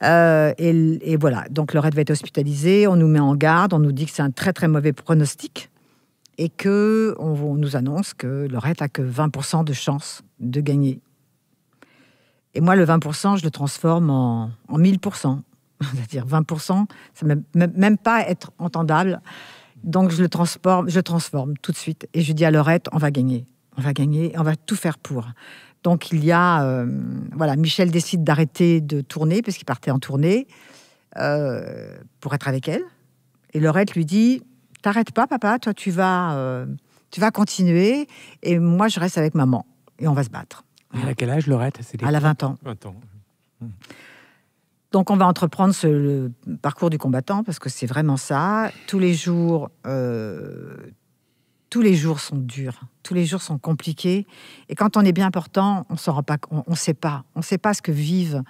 Et voilà, donc Laurette va être hospitalisée, on nous met en garde, on nous dit que c'est un très très mauvais pronostic et qu'on nous annonce que Laurette a que 20% de chance de gagner. Et moi, le 20%, je le transforme en 1000%. C'est-à-dire 20%, ça ne peut même pas être entendable. Donc je transforme tout de suite. Et je dis à Laurette, on va gagner, on va tout faire pour. Donc il y a, Michel décide d'arrêter de tourner, parce qu'il partait en tournée, pour être avec elle. Et Laurette lui dit, t'arrêtes pas papa, toi tu vas continuer, et moi je reste avec maman, et on va se battre. Elle a quel âge, Laurette? Elle a 20 ans. 20 ans. Donc on va entreprendre le parcours du combattant, parce que c'est vraiment ça. Tous les jours sont durs, tous les jours sont compliqués. Et quand on est bien portant, on s'en rend pas, on sait pas ce que vivent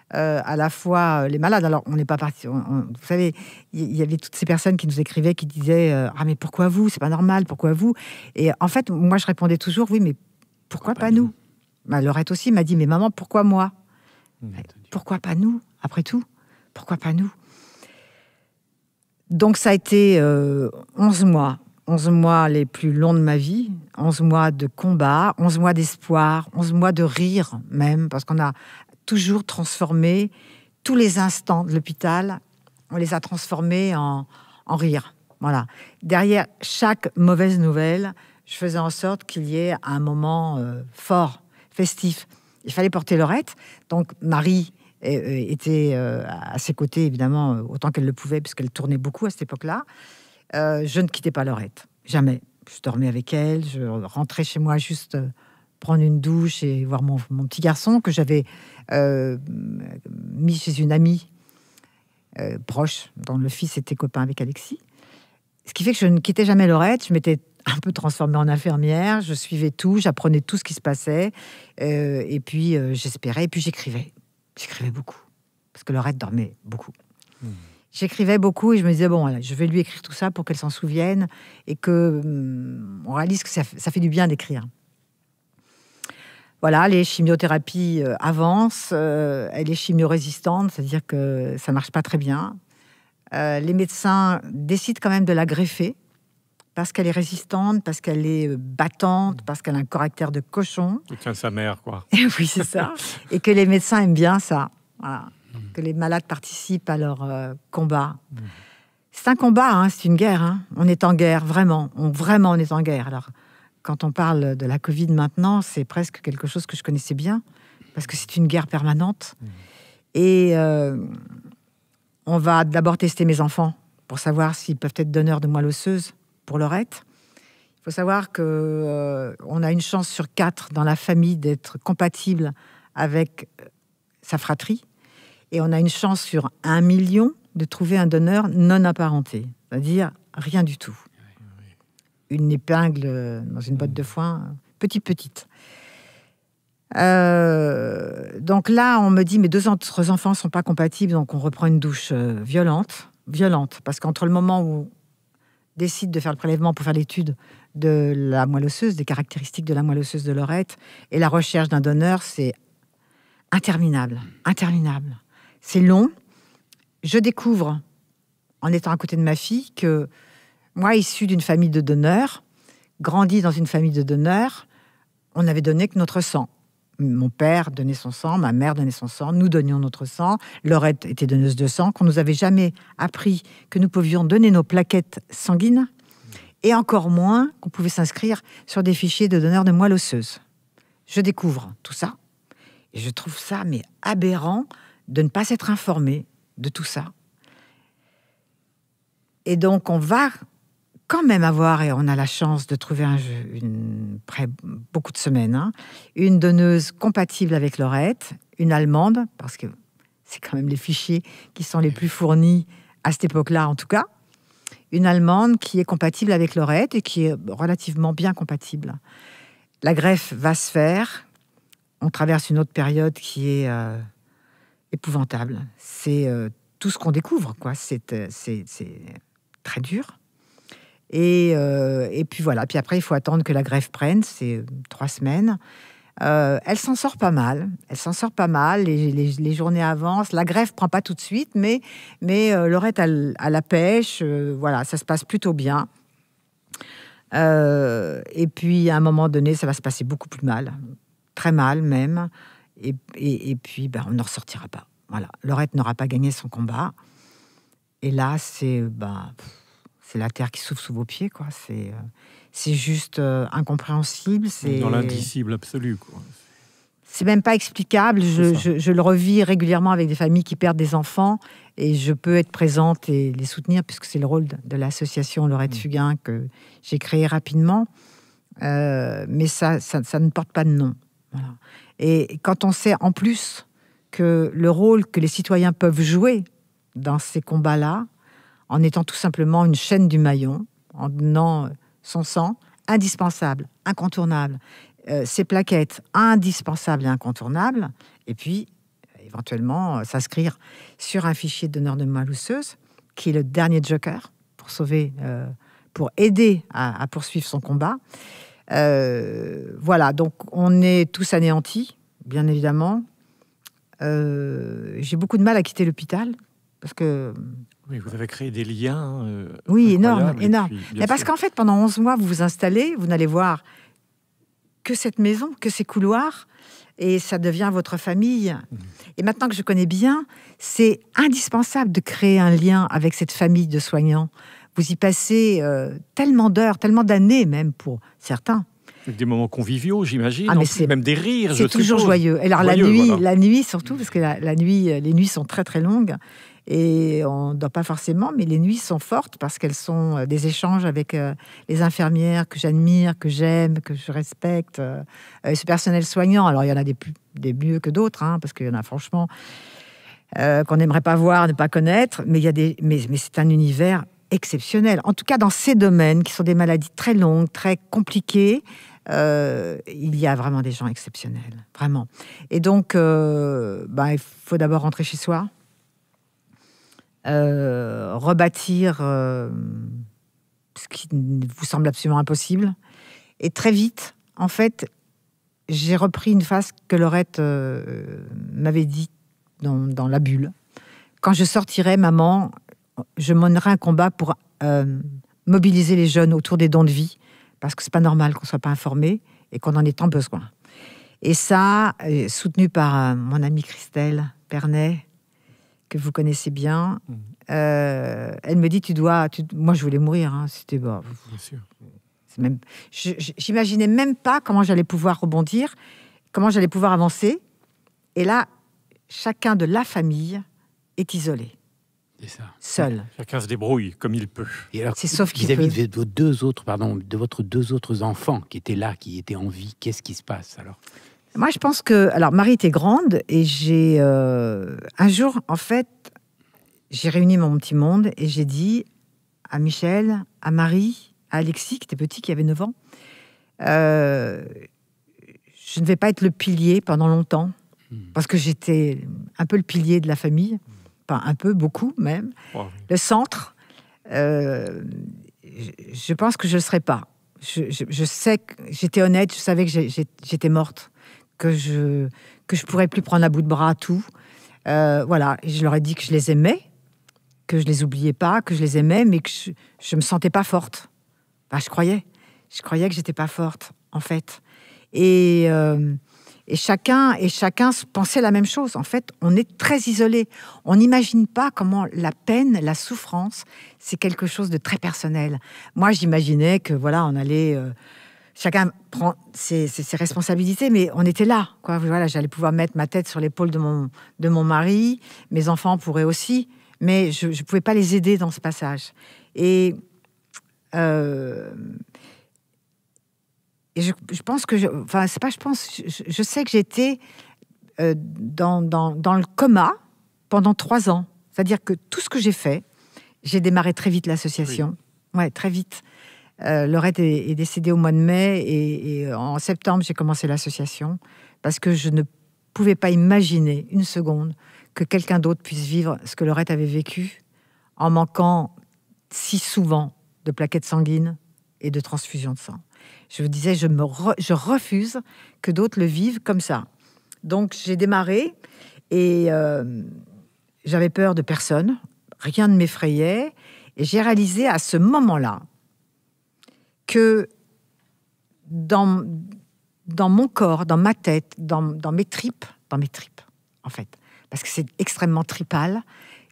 à la fois les malades. Alors on n'est pas parti. Vous savez, il y avait toutes ces personnes qui nous écrivaient, qui disaient ah mais pourquoi vous? C'est pas normal, pourquoi vous? Et en fait, moi je répondais toujours oui, mais pourquoi pas nous? Laurette aussi m'a dit mais maman, pourquoi moi? Pourquoi pas nous? Après tout, pourquoi pas nous? Donc ça a été 11 mois. 11 mois les plus longs de ma vie, 11 mois de combat, 11 mois d'espoir, 11 mois de rire même, parce qu'on a toujours transformé tous les instants de l'hôpital, on les a transformés en rire. Voilà. Derrière chaque mauvaise nouvelle, je faisais en sorte qu'il y ait un moment fort, festif. Il fallait porter Laurette, donc Marie était à ses côtés, évidemment, autant qu'elle le pouvait, puisqu'elle tournait beaucoup à cette époque-là. Je ne quittais pas Laurette, jamais. Je dormais avec elle, je rentrais chez moi juste prendre une douche et voir mon petit garçon que j'avais mis chez une amie proche, dont le fils était copain avec Alexis. Ce qui fait que je ne quittais jamais Laurette, je m'étais un peu transformée en infirmière, je suivais tout, j'apprenais tout ce qui se passait, et puis j'espérais, et puis j'écrivais beaucoup, parce que Laurette dormait beaucoup. J'écrivais beaucoup et je me disais, bon, voilà, je vais lui écrire tout ça pour qu'elle s'en souvienne et on réalise que ça fait du bien d'écrire. Voilà, les chimiothérapies avancent, elle est chimio-résistante, c'est-à-dire que ça ne marche pas très bien. Les médecins décident quand même de la greffer parce qu'elle est résistante, parce qu'elle est battante, parce qu'elle a un caractère de cochon. Soutient sa mère, quoi. Et oui, c'est ça. Et que les médecins aiment bien ça. Voilà. Que les malades participent à leur combat. C'est un combat, hein, c'est une guerre. Hein. On est en guerre, vraiment. On est en guerre. Alors, quand on parle de la Covid maintenant, c'est presque quelque chose que je connaissais bien, parce que c'est une guerre permanente. Et on va d'abord tester mes enfants pour savoir s'ils peuvent être donneurs de moelle osseuse pour Laurette. Il faut savoir qu'on a une chance sur 4 dans la famille d'être compatible avec sa fratrie. Et on a une chance sur 1 million de trouver un donneur non apparenté, c'est-à-dire rien du tout. Une épingle dans une botte de foin, petite. Donc là, on me dit, mes 2 autres enfants ne sont pas compatibles, donc on reprend une douche violente, parce qu'entre le moment où on décide de faire le prélèvement pour faire l'étude de la moelle osseuse, des caractéristiques de la moelle osseuse de Laurette, et la recherche d'un donneur, c'est interminable. C'est long. Je découvre, en étant à côté de ma fille, que moi, issue d'une famille de donneurs, grandi dans une famille de donneurs, on n'avait donné que notre sang. Mon père donnait son sang, ma mère donnait son sang, nous donnions notre sang, Laurette était donneuse de sang, qu'on nous avait jamais appris que nous pouvions donner nos plaquettes sanguines, et encore moins qu'on pouvait s'inscrire sur des fichiers de donneurs de moelle osseuse. Je découvre tout ça, et je trouve ça mais aberrant de ne pas s'être informé de tout ça. Et donc, on va quand même avoir, et on a la chance de trouver après beaucoup de semaines, une donneuse compatible avec Laurette, une Allemande, parce que c'est quand même les fichiers qui sont les plus fournis à cette époque-là, en tout cas. Une Allemande qui est compatible avec Laurette et qui est relativement bien compatible. La greffe va se faire. On traverse une autre période qui est épouvantable. C'est tout ce qu'on découvre, quoi. C'est très dur. Et puis voilà. Puis après, il faut attendre que la greffe prenne. C'est 3 semaines. Elle s'en sort pas mal. Les journées avancent. La greffe prend pas tout de suite, mais Laurette a la pêche. Voilà, ça se passe plutôt bien. Et puis, à un moment donné, ça va se passer beaucoup plus mal. Très mal, même. Et puis, on n'en ressortira pas. Voilà. Laurette n'aura pas gagné son combat. Et là, c'est c'est la terre qui souffle sous vos pieds, quoi. C'est juste incompréhensible. C'est dans l'indicible absolu, quoi. C'est même pas explicable. Je le revis régulièrement avec des familles qui perdent des enfants et je peux être présente et les soutenir puisque c'est le rôle de l'association Laurette Fugain que j'ai créée rapidement. Mais ça ne porte pas de nom. Voilà. Et quand on sait en plus que le rôle que les citoyens peuvent jouer dans ces combats-là, en étant tout simplement une chaîne du maillon, en donnant son sang, indispensable, incontournable, ces plaquettes indispensables et incontournables, et puis éventuellement s'inscrire sur un fichier d'honneur de malousseuse, qui est le dernier joker pour sauver, pour aider à poursuivre son combat. Voilà, donc on est tous anéantis, bien évidemment. J'ai beaucoup de mal à quitter l'hôpital parce que... Oui, vous avez créé des liens. Oui, énorme. Puis, Mais parce qu'en fait, pendant 11 mois, vous vous installez, vous n'allez voir que cette maison, que ces couloirs, et ça devient votre famille. Et maintenant que je connais bien, c'est indispensable de créer un lien avec cette famille de soignants. Vous y passez tellement d'heures, tellement d'années même pour certains. Avec des moments conviviaux, j'imagine, mais c'est même des rires. C'est toujours joyeux. Et alors joyeux, la nuit surtout, parce que la nuit, les nuits sont très très longues. Et on ne dort pas forcément, mais les nuits sont fortes parce qu'elles sont des échanges avec les infirmières que j'admire, que j'aime, que je respecte, ce personnel soignant. Alors, il y en a des mieux que d'autres, hein, parce qu'il y en a franchement qu'on n'aimerait pas voir, ne pas connaître, mais c'est un univers exceptionnel. En tout cas, dans ces domaines qui sont des maladies très longues, très compliquées, il y a vraiment des gens exceptionnels, vraiment. Et donc, il faut d'abord rentrer chez soi, rebâtir ce qui vous semble absolument impossible. Et très vite, en fait, j'ai repris une phrase que Laurette m'avait dit dans la bulle. Quand je sortirai, maman, je mènerai un combat pour mobiliser les jeunes autour des dons de vie, parce que c'est pas normal qu'on soit pas informé et qu'on en ait tant besoin. Et ça, soutenu par mon amie Christelle Pernet, que vous connaissez bien, elle me dit moi je voulais mourir, hein, c'était bon. Bien sûr. J'imaginais même pas comment j'allais pouvoir rebondir, comment j'allais pouvoir avancer. Et là, chacun de la famille est isolé. C'est ça. Seul. Chacun se débrouille comme il peut. Et alors, c'est sauf qu'il vis-à-vis de votre deux autres enfants qui étaient là, qui étaient en vie, qu'est-ce qui se passe alors? Moi, je pense que... Alors, Marie était grande et j'ai... un jour, en fait, j'ai réuni mon petit monde et j'ai dit à Michel, à Marie, à Alexis, qui était petit, qui avait 9 ans, je ne vais pas être le pilier pendant longtemps, parce que j'étais un peu le pilier de la famille, enfin un peu, beaucoup même, le centre. Je pense que je ne le serai pas. Je sais que j'étais honnête, je savais que j'étais morte, que je pourrais plus prendre à bout de bras tout. Voilà, et je leur ai dit que je les aimais, que je les oubliais pas, que je les aimais, mais que je me sentais pas forte. Enfin, je croyais que j'étais pas forte, en fait. Et chacun pensait la même chose. En fait, on est très isolés. On n'imagine pas comment la peine, la souffrance, c'est quelque chose de très personnel. Moi, j'imaginais que voilà, on allait chacun prend ses responsabilités, mais on était là, quoi. Voilà, j'allais pouvoir mettre ma tête sur l'épaule de mon mari. Mes enfants pourraient aussi, mais je ne pouvais pas les aider dans ce passage. Et je pense que... je sais que j'étais dans le coma pendant 3 ans. C'est-à-dire que tout ce que j'ai fait, j'ai démarré très vite l'association. Oui. Ouais, très vite. Laurette est décédée au mois de mai et en septembre, j'ai commencé l'association parce que je ne pouvais pas imaginer une seconde que quelqu'un d'autre puisse vivre ce que Laurette avait vécu en manquant si souvent de plaquettes sanguines et de transfusion de sang. Je vous disais, je refuse que d'autres le vivent comme ça. Donc, j'ai démarré et j'avais peur de personne. Rien ne m'effrayait. Et j'ai réalisé à ce moment-là que dans mon corps, dans ma tête, dans mes tripes, en fait, parce que c'est extrêmement tripal,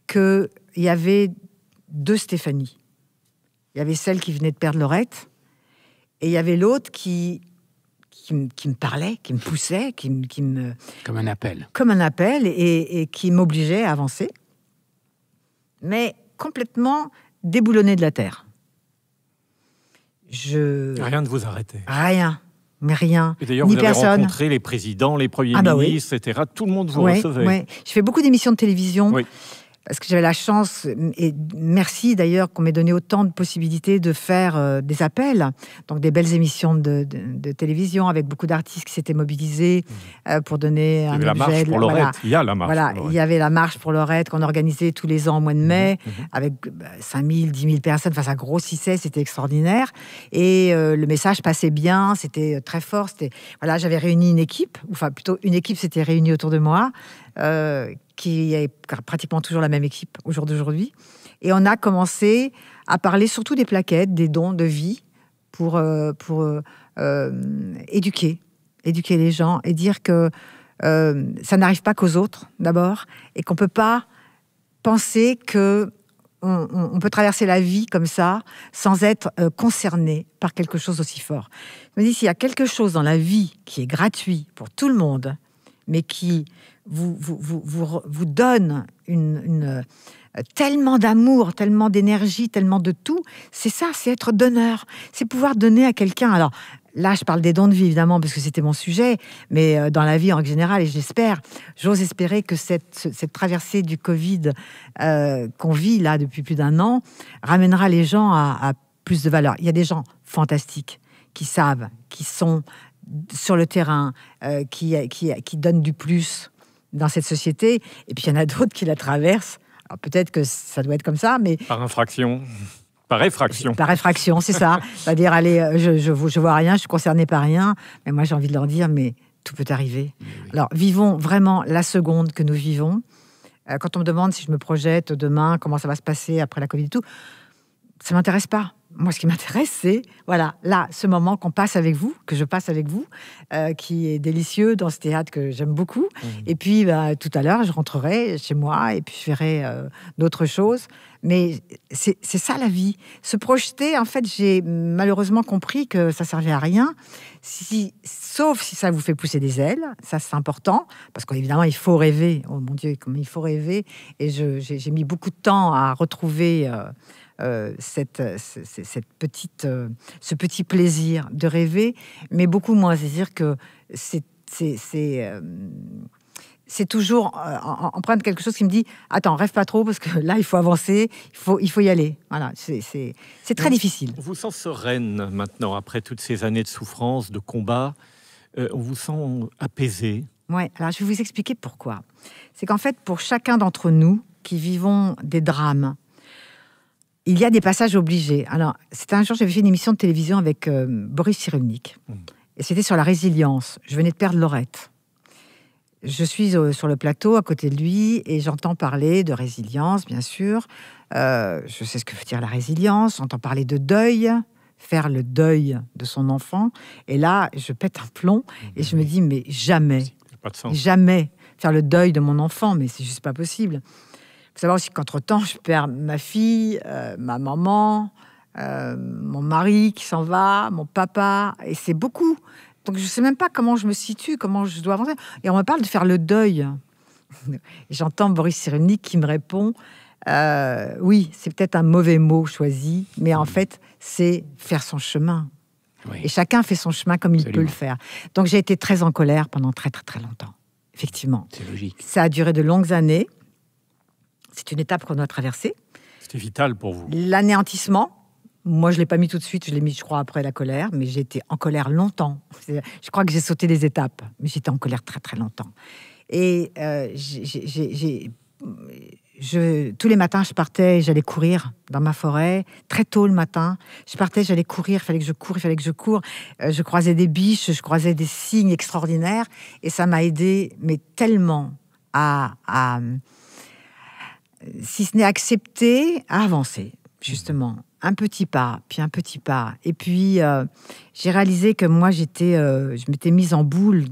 qu'il y avait 2 Stéphanie. Il Il y avait celle qui venait de perdre Laurette, et il y avait l'autre qui me parlait, qui me poussait, qui me... Comme un appel. Comme un appel, et qui m'obligeait à avancer, mais complètement déboulonnée de la terre. Rien ne vous arrêtait. Rien, mais rien. Et d'ailleurs, ni vous avez personne. rencontré les présidents, les premiers ministres, etc. Tout le monde vous recevait. Oui. Je fais beaucoup d'émissions de télévision. Oui. Parce que j'avais la chance, et merci d'ailleurs qu'on m'ait donné autant de possibilités de faire des appels, donc des belles émissions de télévision avec beaucoup d'artistes qui s'étaient mobilisés pour donner un objet. La marche pour Laurette, voilà. il y a la marche. Voilà, il y avait la marche pour Laurette qu'on organisait tous les ans au mois de mai, avec 5 000, 10 000 personnes, enfin ça grossissait, c'était extraordinaire. Et le message passait bien, c'était très fort. Voilà, j'avais réuni une équipe, enfin plutôt une équipe s'était réunie autour de moi, qui est pratiquement toujours la même équipe au jour d'aujourd'hui. Et on a commencé à parler surtout des plaquettes, des dons de vie pour éduquer les gens et dire que ça n'arrive pas qu'aux autres, d'abord, et qu'on ne peut pas penser que on peut traverser la vie comme ça sans être concerné par quelque chose aussi fort. Je me dis, s'il y a quelque chose dans la vie qui est gratuit pour tout le monde, mais qui vous donne tellement d'amour, tellement d'énergie, tellement de tout, c'est ça, c'est être donneur. C'est pouvoir donner à quelqu'un. Alors là, je parle des dons de vie, évidemment, parce que c'était mon sujet, mais dans la vie en général, et j'ose espérer que cette traversée du Covid qu'on vit là depuis plus d'1 an ramènera les gens à plus de valeur. Il y a des gens fantastiques qui savent, qui sont sur le terrain, qui donnent du plus dans cette société, et puis il y en a d'autres qui la traversent. Alors peut-être que ça doit être comme ça, mais... Par infraction. Par effraction. Par effraction, c'est ça. C'est-à-dire, allez, je vois rien, je suis concernée par rien, mais moi j'ai envie de leur dire, mais tout peut arriver. Oui. Alors, vivons vraiment la seconde que nous vivons. Quand on me demande si je me projette demain, comment ça va se passer après la Covid et tout, ça ne m'intéresse pas. Moi, ce qui m'intéresse, c'est, voilà, là, ce moment qu'on passe avec vous, que je passe avec vous, qui est délicieux dans ce théâtre que j'aime beaucoup. Et puis, tout à l'heure, je rentrerai chez moi et puis je ferai d'autres choses. Mais c'est ça, la vie. Se projeter, en fait, j'ai malheureusement compris que ça servait à rien, sauf si ça vous fait pousser des ailes. Ça, c'est important, parce qu'évidemment, il faut rêver. Oh mon Dieu, comme il faut rêver. Et j'ai mis beaucoup de temps à retrouver... ce petit plaisir de rêver, mais beaucoup moins. C'est-à-dire que c'est toujours empreinte quelque chose qui me dit « Attends, rêve pas trop, parce que là, il faut avancer, il faut y aller. » Voilà, c'est très difficile. On vous sent sereine maintenant, après toutes ces années de souffrance, de combat. On vous sent apaisée. Oui, alors je vais vous expliquer pourquoi. C'est qu'en fait, pour chacun d'entre nous qui vivons des drames, il y a des passages obligés. Alors, c'était un jour, j'avais fait une émission de télévision avec Boris Cyrulnik. Et c'était sur la résilience. Je venais de perdre Laurette. Je suis sur le plateau à côté de lui et j'entends parler de résilience, bien sûr. Je sais ce que veut dire la résilience. J'entends parler de deuil, faire le deuil de son enfant. Et là, je pète un plomb et je me dis, mais jamais, jamais faire le deuil de mon enfant, mais c'est juste pas possible. Il faut savoir aussi qu'entre-temps, je perds ma fille, ma maman, mon mari qui s'en va, mon papa, et c'est beaucoup. Donc, je ne sais même pas comment je me situe, comment je dois avancer. Et on me parle de faire le deuil. J'entends Boris Cyrulnik qui me répond oui, c'est peut-être un mauvais mot choisi, mais en fait, c'est faire son chemin. Oui. Et chacun fait son chemin comme il peut le faire. Donc, j'ai été très en colère pendant très, très, très longtemps. Effectivement. C'est logique. Ça a duré de longues années. C'est une étape qu'on doit traverser. C'était vital pour vous. L'anéantissement, moi je ne l'ai pas mis tout de suite, je l'ai mis, je crois, après la colère, mais j'ai été en colère longtemps. Je crois que j'ai sauté des étapes, mais j'étais en colère très très longtemps. Et tous les matins, je partais, j'allais courir dans ma forêt, très tôt le matin. Je partais, j'allais courir, il fallait que je cours. Je croisais des biches, je croisais des signes extraordinaires, et ça m'a aidé, mais tellement à si ce n'est accepter, à avancer, justement. Un petit pas, puis un petit pas. Et puis, j'ai réalisé que moi, je m'étais mise en boule.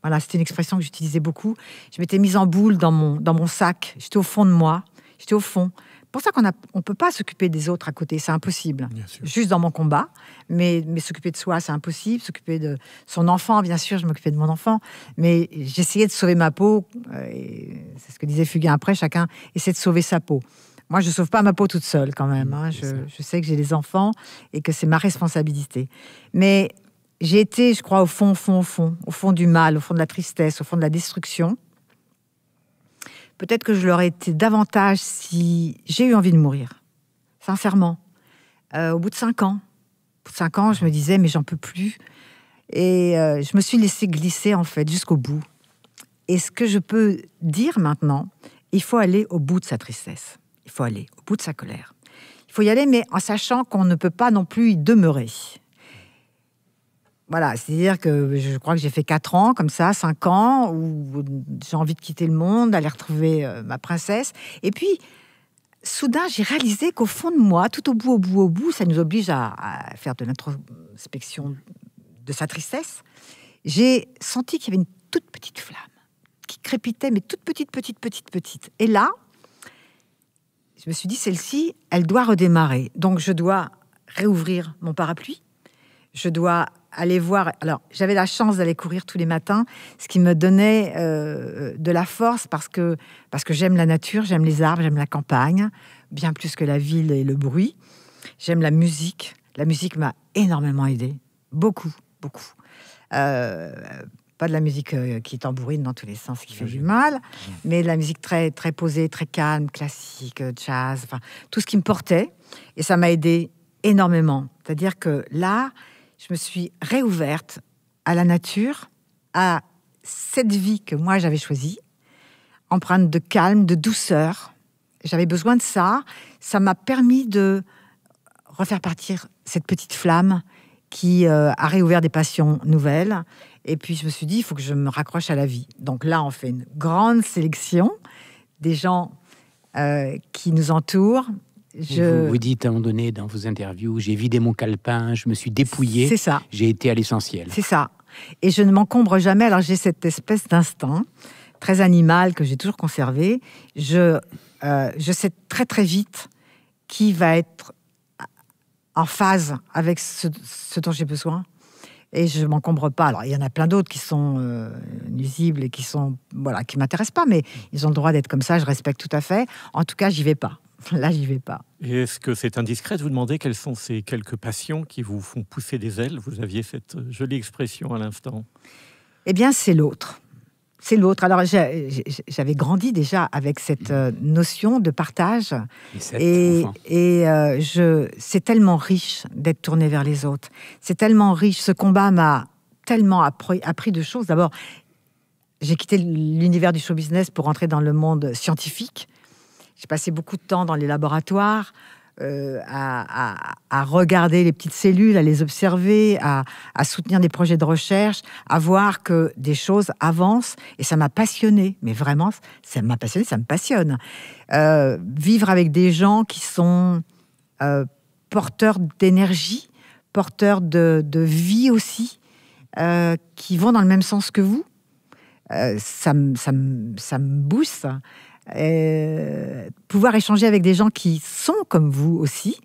Voilà, c'était une expression que j'utilisais beaucoup. Je m'étais mise en boule dans mon sac. J'étais au fond de moi. J'étais au fond. pour ça qu'on ne peut pas s'occuper des autres à côté, c'est impossible. Juste dans mon combat, mais s'occuper de soi, c'est impossible. S'occuper de son enfant, bien sûr, je m'occupais de mon enfant, mais j'essayais de sauver ma peau. Et c'est ce que disait Fugain après, chacun essaie de sauver sa peau. Moi, je ne sauve pas ma peau toute seule quand même. Hein. Je sais que j'ai des enfants et que c'est ma responsabilité. Mais j'ai été, je crois, au fond du mal, au fond de la tristesse, au fond de la destruction. Peut-être que je l'aurais été davantage si j'ai eu envie de mourir, sincèrement. Au bout de 5 ans. Au bout de 5 ans, je me disais, mais j'en peux plus. Et je me suis laissée glisser, en fait, jusqu'au bout. Et ce que je peux dire maintenant, il faut aller au bout de sa tristesse. Il faut aller au bout de sa colère. Il faut y aller, mais en sachant qu'on ne peut pas non plus y demeurer. Voilà, c'est-à-dire que je crois que j'ai fait 4 ans, comme ça, 5 ans, où j'ai envie de quitter le monde, d'aller retrouver ma princesse. Et puis, soudain, j'ai réalisé qu'au fond de moi, tout au bout, ça nous oblige à faire de l'introspection de sa tristesse. J'ai senti qu'il y avait une toute petite flamme qui crépitait, mais toute petite. Et là, je me suis dit, celle-ci, elle doit redémarrer. Donc, je dois réouvrir mon parapluie. Je dois aller voir. Alors, j'avais la chance d'aller courir tous les matins, ce qui me donnait de la force parce que j'aime la nature, j'aime les arbres, j'aime la campagne, bien plus que la ville et le bruit. J'aime la musique. La musique m'a énormément aidée. Beaucoup. Pas de la musique qui tambourine dans tous les sens, qui fait du mal, mais de la musique très, très posée, très calme, classique, jazz, enfin, tout ce qui me portait. Et ça m'a aidée énormément. C'est-à-dire que là, je me suis réouverte à la nature, à cette vie que moi j'avais choisie, empreinte de calme, de douceur. J'avais besoin de ça. Ça m'a permis de refaire partir cette petite flamme qui a réouvert des passions nouvelles. Et puis je me suis dit, il faut que je me raccroche à la vie. Donc là, on fait une grande sélection des gens qui nous entourent. Vous dites à un moment donné dans vos interviews, j'ai vidé mon calepin, je me suis dépouillée. C'est ça. J'ai été à l'essentiel. C'est ça. Et je ne m'encombre jamais. Alors j'ai cette espèce d'instinct très animal que j'ai toujours conservé. Je sais très très vite qui va être en phase avec ce dont j'ai besoin. Et je m'encombre pas. Alors, il y en a plein d'autres qui sont nuisibles et qui m'intéressent pas, mais ils ont le droit d'être comme ça, je respecte tout à fait. En tout cas, j'y vais pas. Là, j'y vais pas. Et est-ce que c'est indiscret de vous demander quelles sont ces quelques passions qui vous font pousser des ailes? Vous aviez cette jolie expression à l'instant. Eh bien, c'est l'autre. C'est l'autre. Alors, j'avais grandi déjà avec cette notion de partage. Et c'est tellement riche d'être tourné vers les autres. C'est tellement riche. Ce combat m'a tellement appris de choses. D'abord, j'ai quitté l'univers du show business pour entrer dans le monde scientifique. J'ai passé beaucoup de temps dans les laboratoires, à regarder les petites cellules, à les observer, à soutenir des projets de recherche, à voir que des choses avancent. Et ça m'a passionné. Mais vraiment, ça m'a passionné, ça me passionne. Vivre avec des gens qui sont porteurs d'énergie, porteurs de vie aussi, qui vont dans le même sens que vous, ça me booste. Pouvoir échanger avec des gens qui sont comme vous aussi.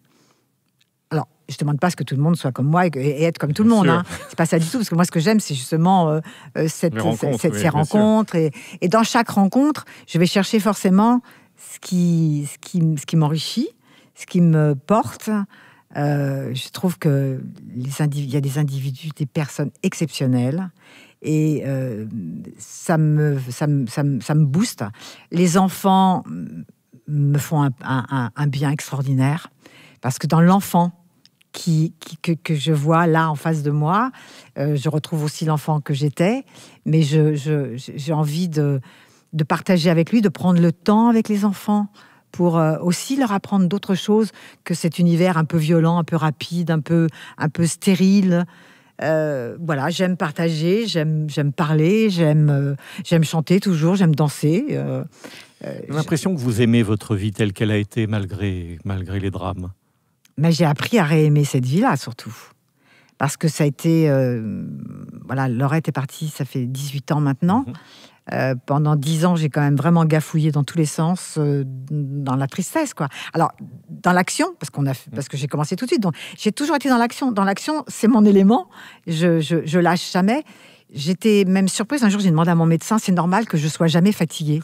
Alors, je ne demande pas ce que tout le monde soit comme moi et être comme tout le monde. Hein. C'est pas ça du tout, parce que moi, ce que j'aime, c'est justement ces rencontres. Et dans chaque rencontre, je vais chercher forcément ce qui m'enrichit, ce qui me porte. Je trouve que il y a des individus, des personnes exceptionnelles. Et ça me booste. Les enfants me font un bien extraordinaire, parce que dans l'enfant que je vois là en face de moi, je retrouve aussi l'enfant que j'étais, mais j'ai envie de partager avec lui, de prendre le temps avec les enfants pour aussi leur apprendre d'autres choses que cet univers un peu violent, un peu rapide, un peu stérile. Voilà, j'aime partager, j'aime parler, j'aime chanter toujours, j'aime danser. J'ai l'impression que vous aimez votre vie telle qu'elle a été malgré les drames. Mais j'ai appris à réaimer cette vie-là, surtout. Parce que ça a été... Laurette est partie, ça fait 18 ans maintenant. Pendant 10 ans, j'ai quand même vraiment gafouillé dans tous les sens, dans la tristesse, quoi. Alors, dans l'action, parce que j'ai commencé tout de suite, donc j'ai toujours été dans l'action. Dans l'action, c'est mon élément. Je lâche jamais. J'étais même surprise. Un jour, j'ai demandé à mon médecin, c'est normal que je sois jamais fatiguée.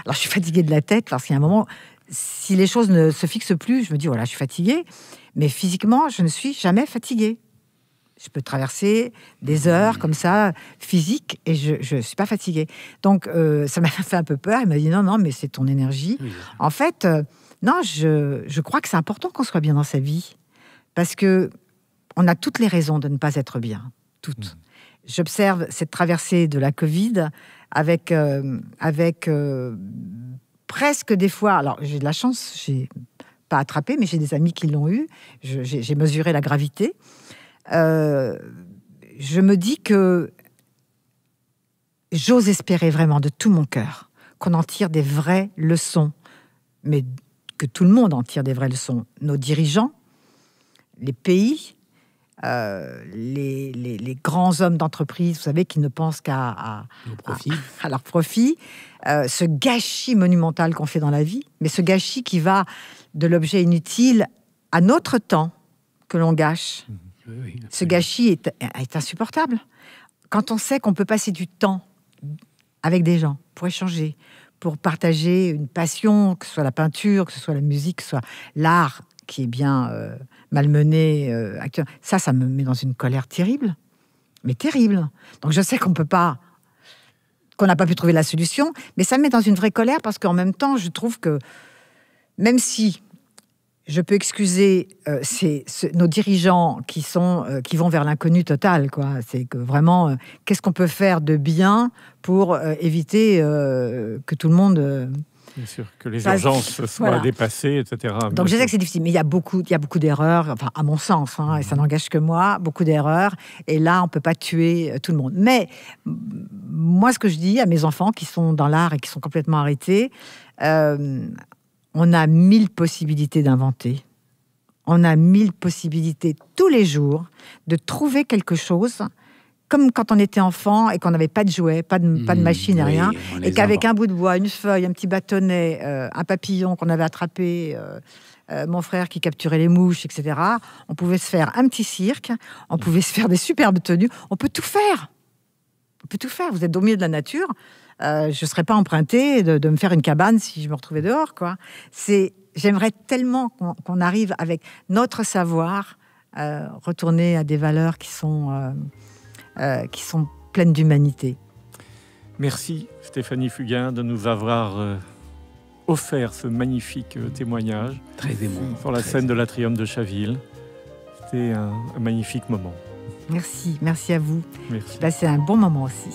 Alors, je suis fatiguée de la tête parce qu'il y a un moment, si les choses ne se fixent plus, je me dis, voilà, je suis fatiguée. Mais physiquement, je ne suis jamais fatiguée. Je peux traverser des heures comme ça, physiques, et je ne suis pas fatiguée. Donc, ça m'a fait un peu peur. Il m'a dit, non, mais c'est ton énergie. Oui. En fait, non, je crois que c'est important qu'on soit bien dans sa vie. Parce que on a toutes les raisons de ne pas être bien. Toutes. J'observe cette traversée de la Covid avec presque des fois... Alors, j'ai de la chance, j'ai pas attrapé, mais j'ai des amis qui l'ont eu. J'ai mesuré la gravité. Je me dis que j'ose espérer vraiment de tout mon cœur qu'on en tire des vraies leçons, mais que tout le monde en tire des vraies leçons. Nos dirigeants, les pays, les grands hommes d'entreprise, vous savez, qui ne pensent qu'à leur profit, ce gâchis monumental qu'on fait dans la vie, mais ce gâchis qui va de l'objet inutile à notre temps que l'on gâche. Oui, ce gâchis est insupportable. Quand on sait qu'on peut passer du temps avec des gens pour échanger, pour partager une passion, que ce soit la peinture, que ce soit la musique, que ce soit l'art qui est bien malmené actuellement, ça me met dans une colère terrible, mais terrible. Donc je sais qu'on n'a pas pu trouver la solution, mais ça me met dans une vraie colère parce qu'en même temps, je trouve que même si je peux excuser nos dirigeants qui vont vers l'inconnu total, quoi. C'est que vraiment, qu'est-ce qu'on peut faire de bien pour éviter que tout le monde... Bien sûr, que les urgences soient dépassées, etc. Donc je sais que c'est difficile, mais il y a beaucoup d'erreurs, enfin à mon sens, et ça n'engage que moi, beaucoup d'erreurs. Et là, on ne peut pas tuer tout le monde. Mais moi, ce que je dis à mes enfants qui sont dans l'art et qui sont complètement arrêtés... on a 1000 possibilités d'inventer. On a 1000 possibilités tous les jours de trouver quelque chose, comme quand on était enfant et qu'on n'avait pas de jouets, pas de machine, rien. Et qu'avec un bout de bois, une feuille, un petit bâtonnet, un papillon qu'on avait attrapé, mon frère qui capturait les mouches, etc., on pouvait se faire un petit cirque, on pouvait se faire des superbes tenues. On peut tout faire. On peut tout faire. Vous êtes au milieu de la nature. Je ne serais pas empruntée de me faire une cabane si je me retrouvais dehors, quoi. J'aimerais tellement qu'on arrive avec notre savoir retourner à des valeurs qui sont pleines d'humanité. Merci Stéphanie Fugain de nous avoir offert ce magnifique témoignage très émouvant sur la scène de l'Atrium de Chaville. C'était un magnifique moment. Merci à vous. Merci. J'ai passé un bon moment aussi.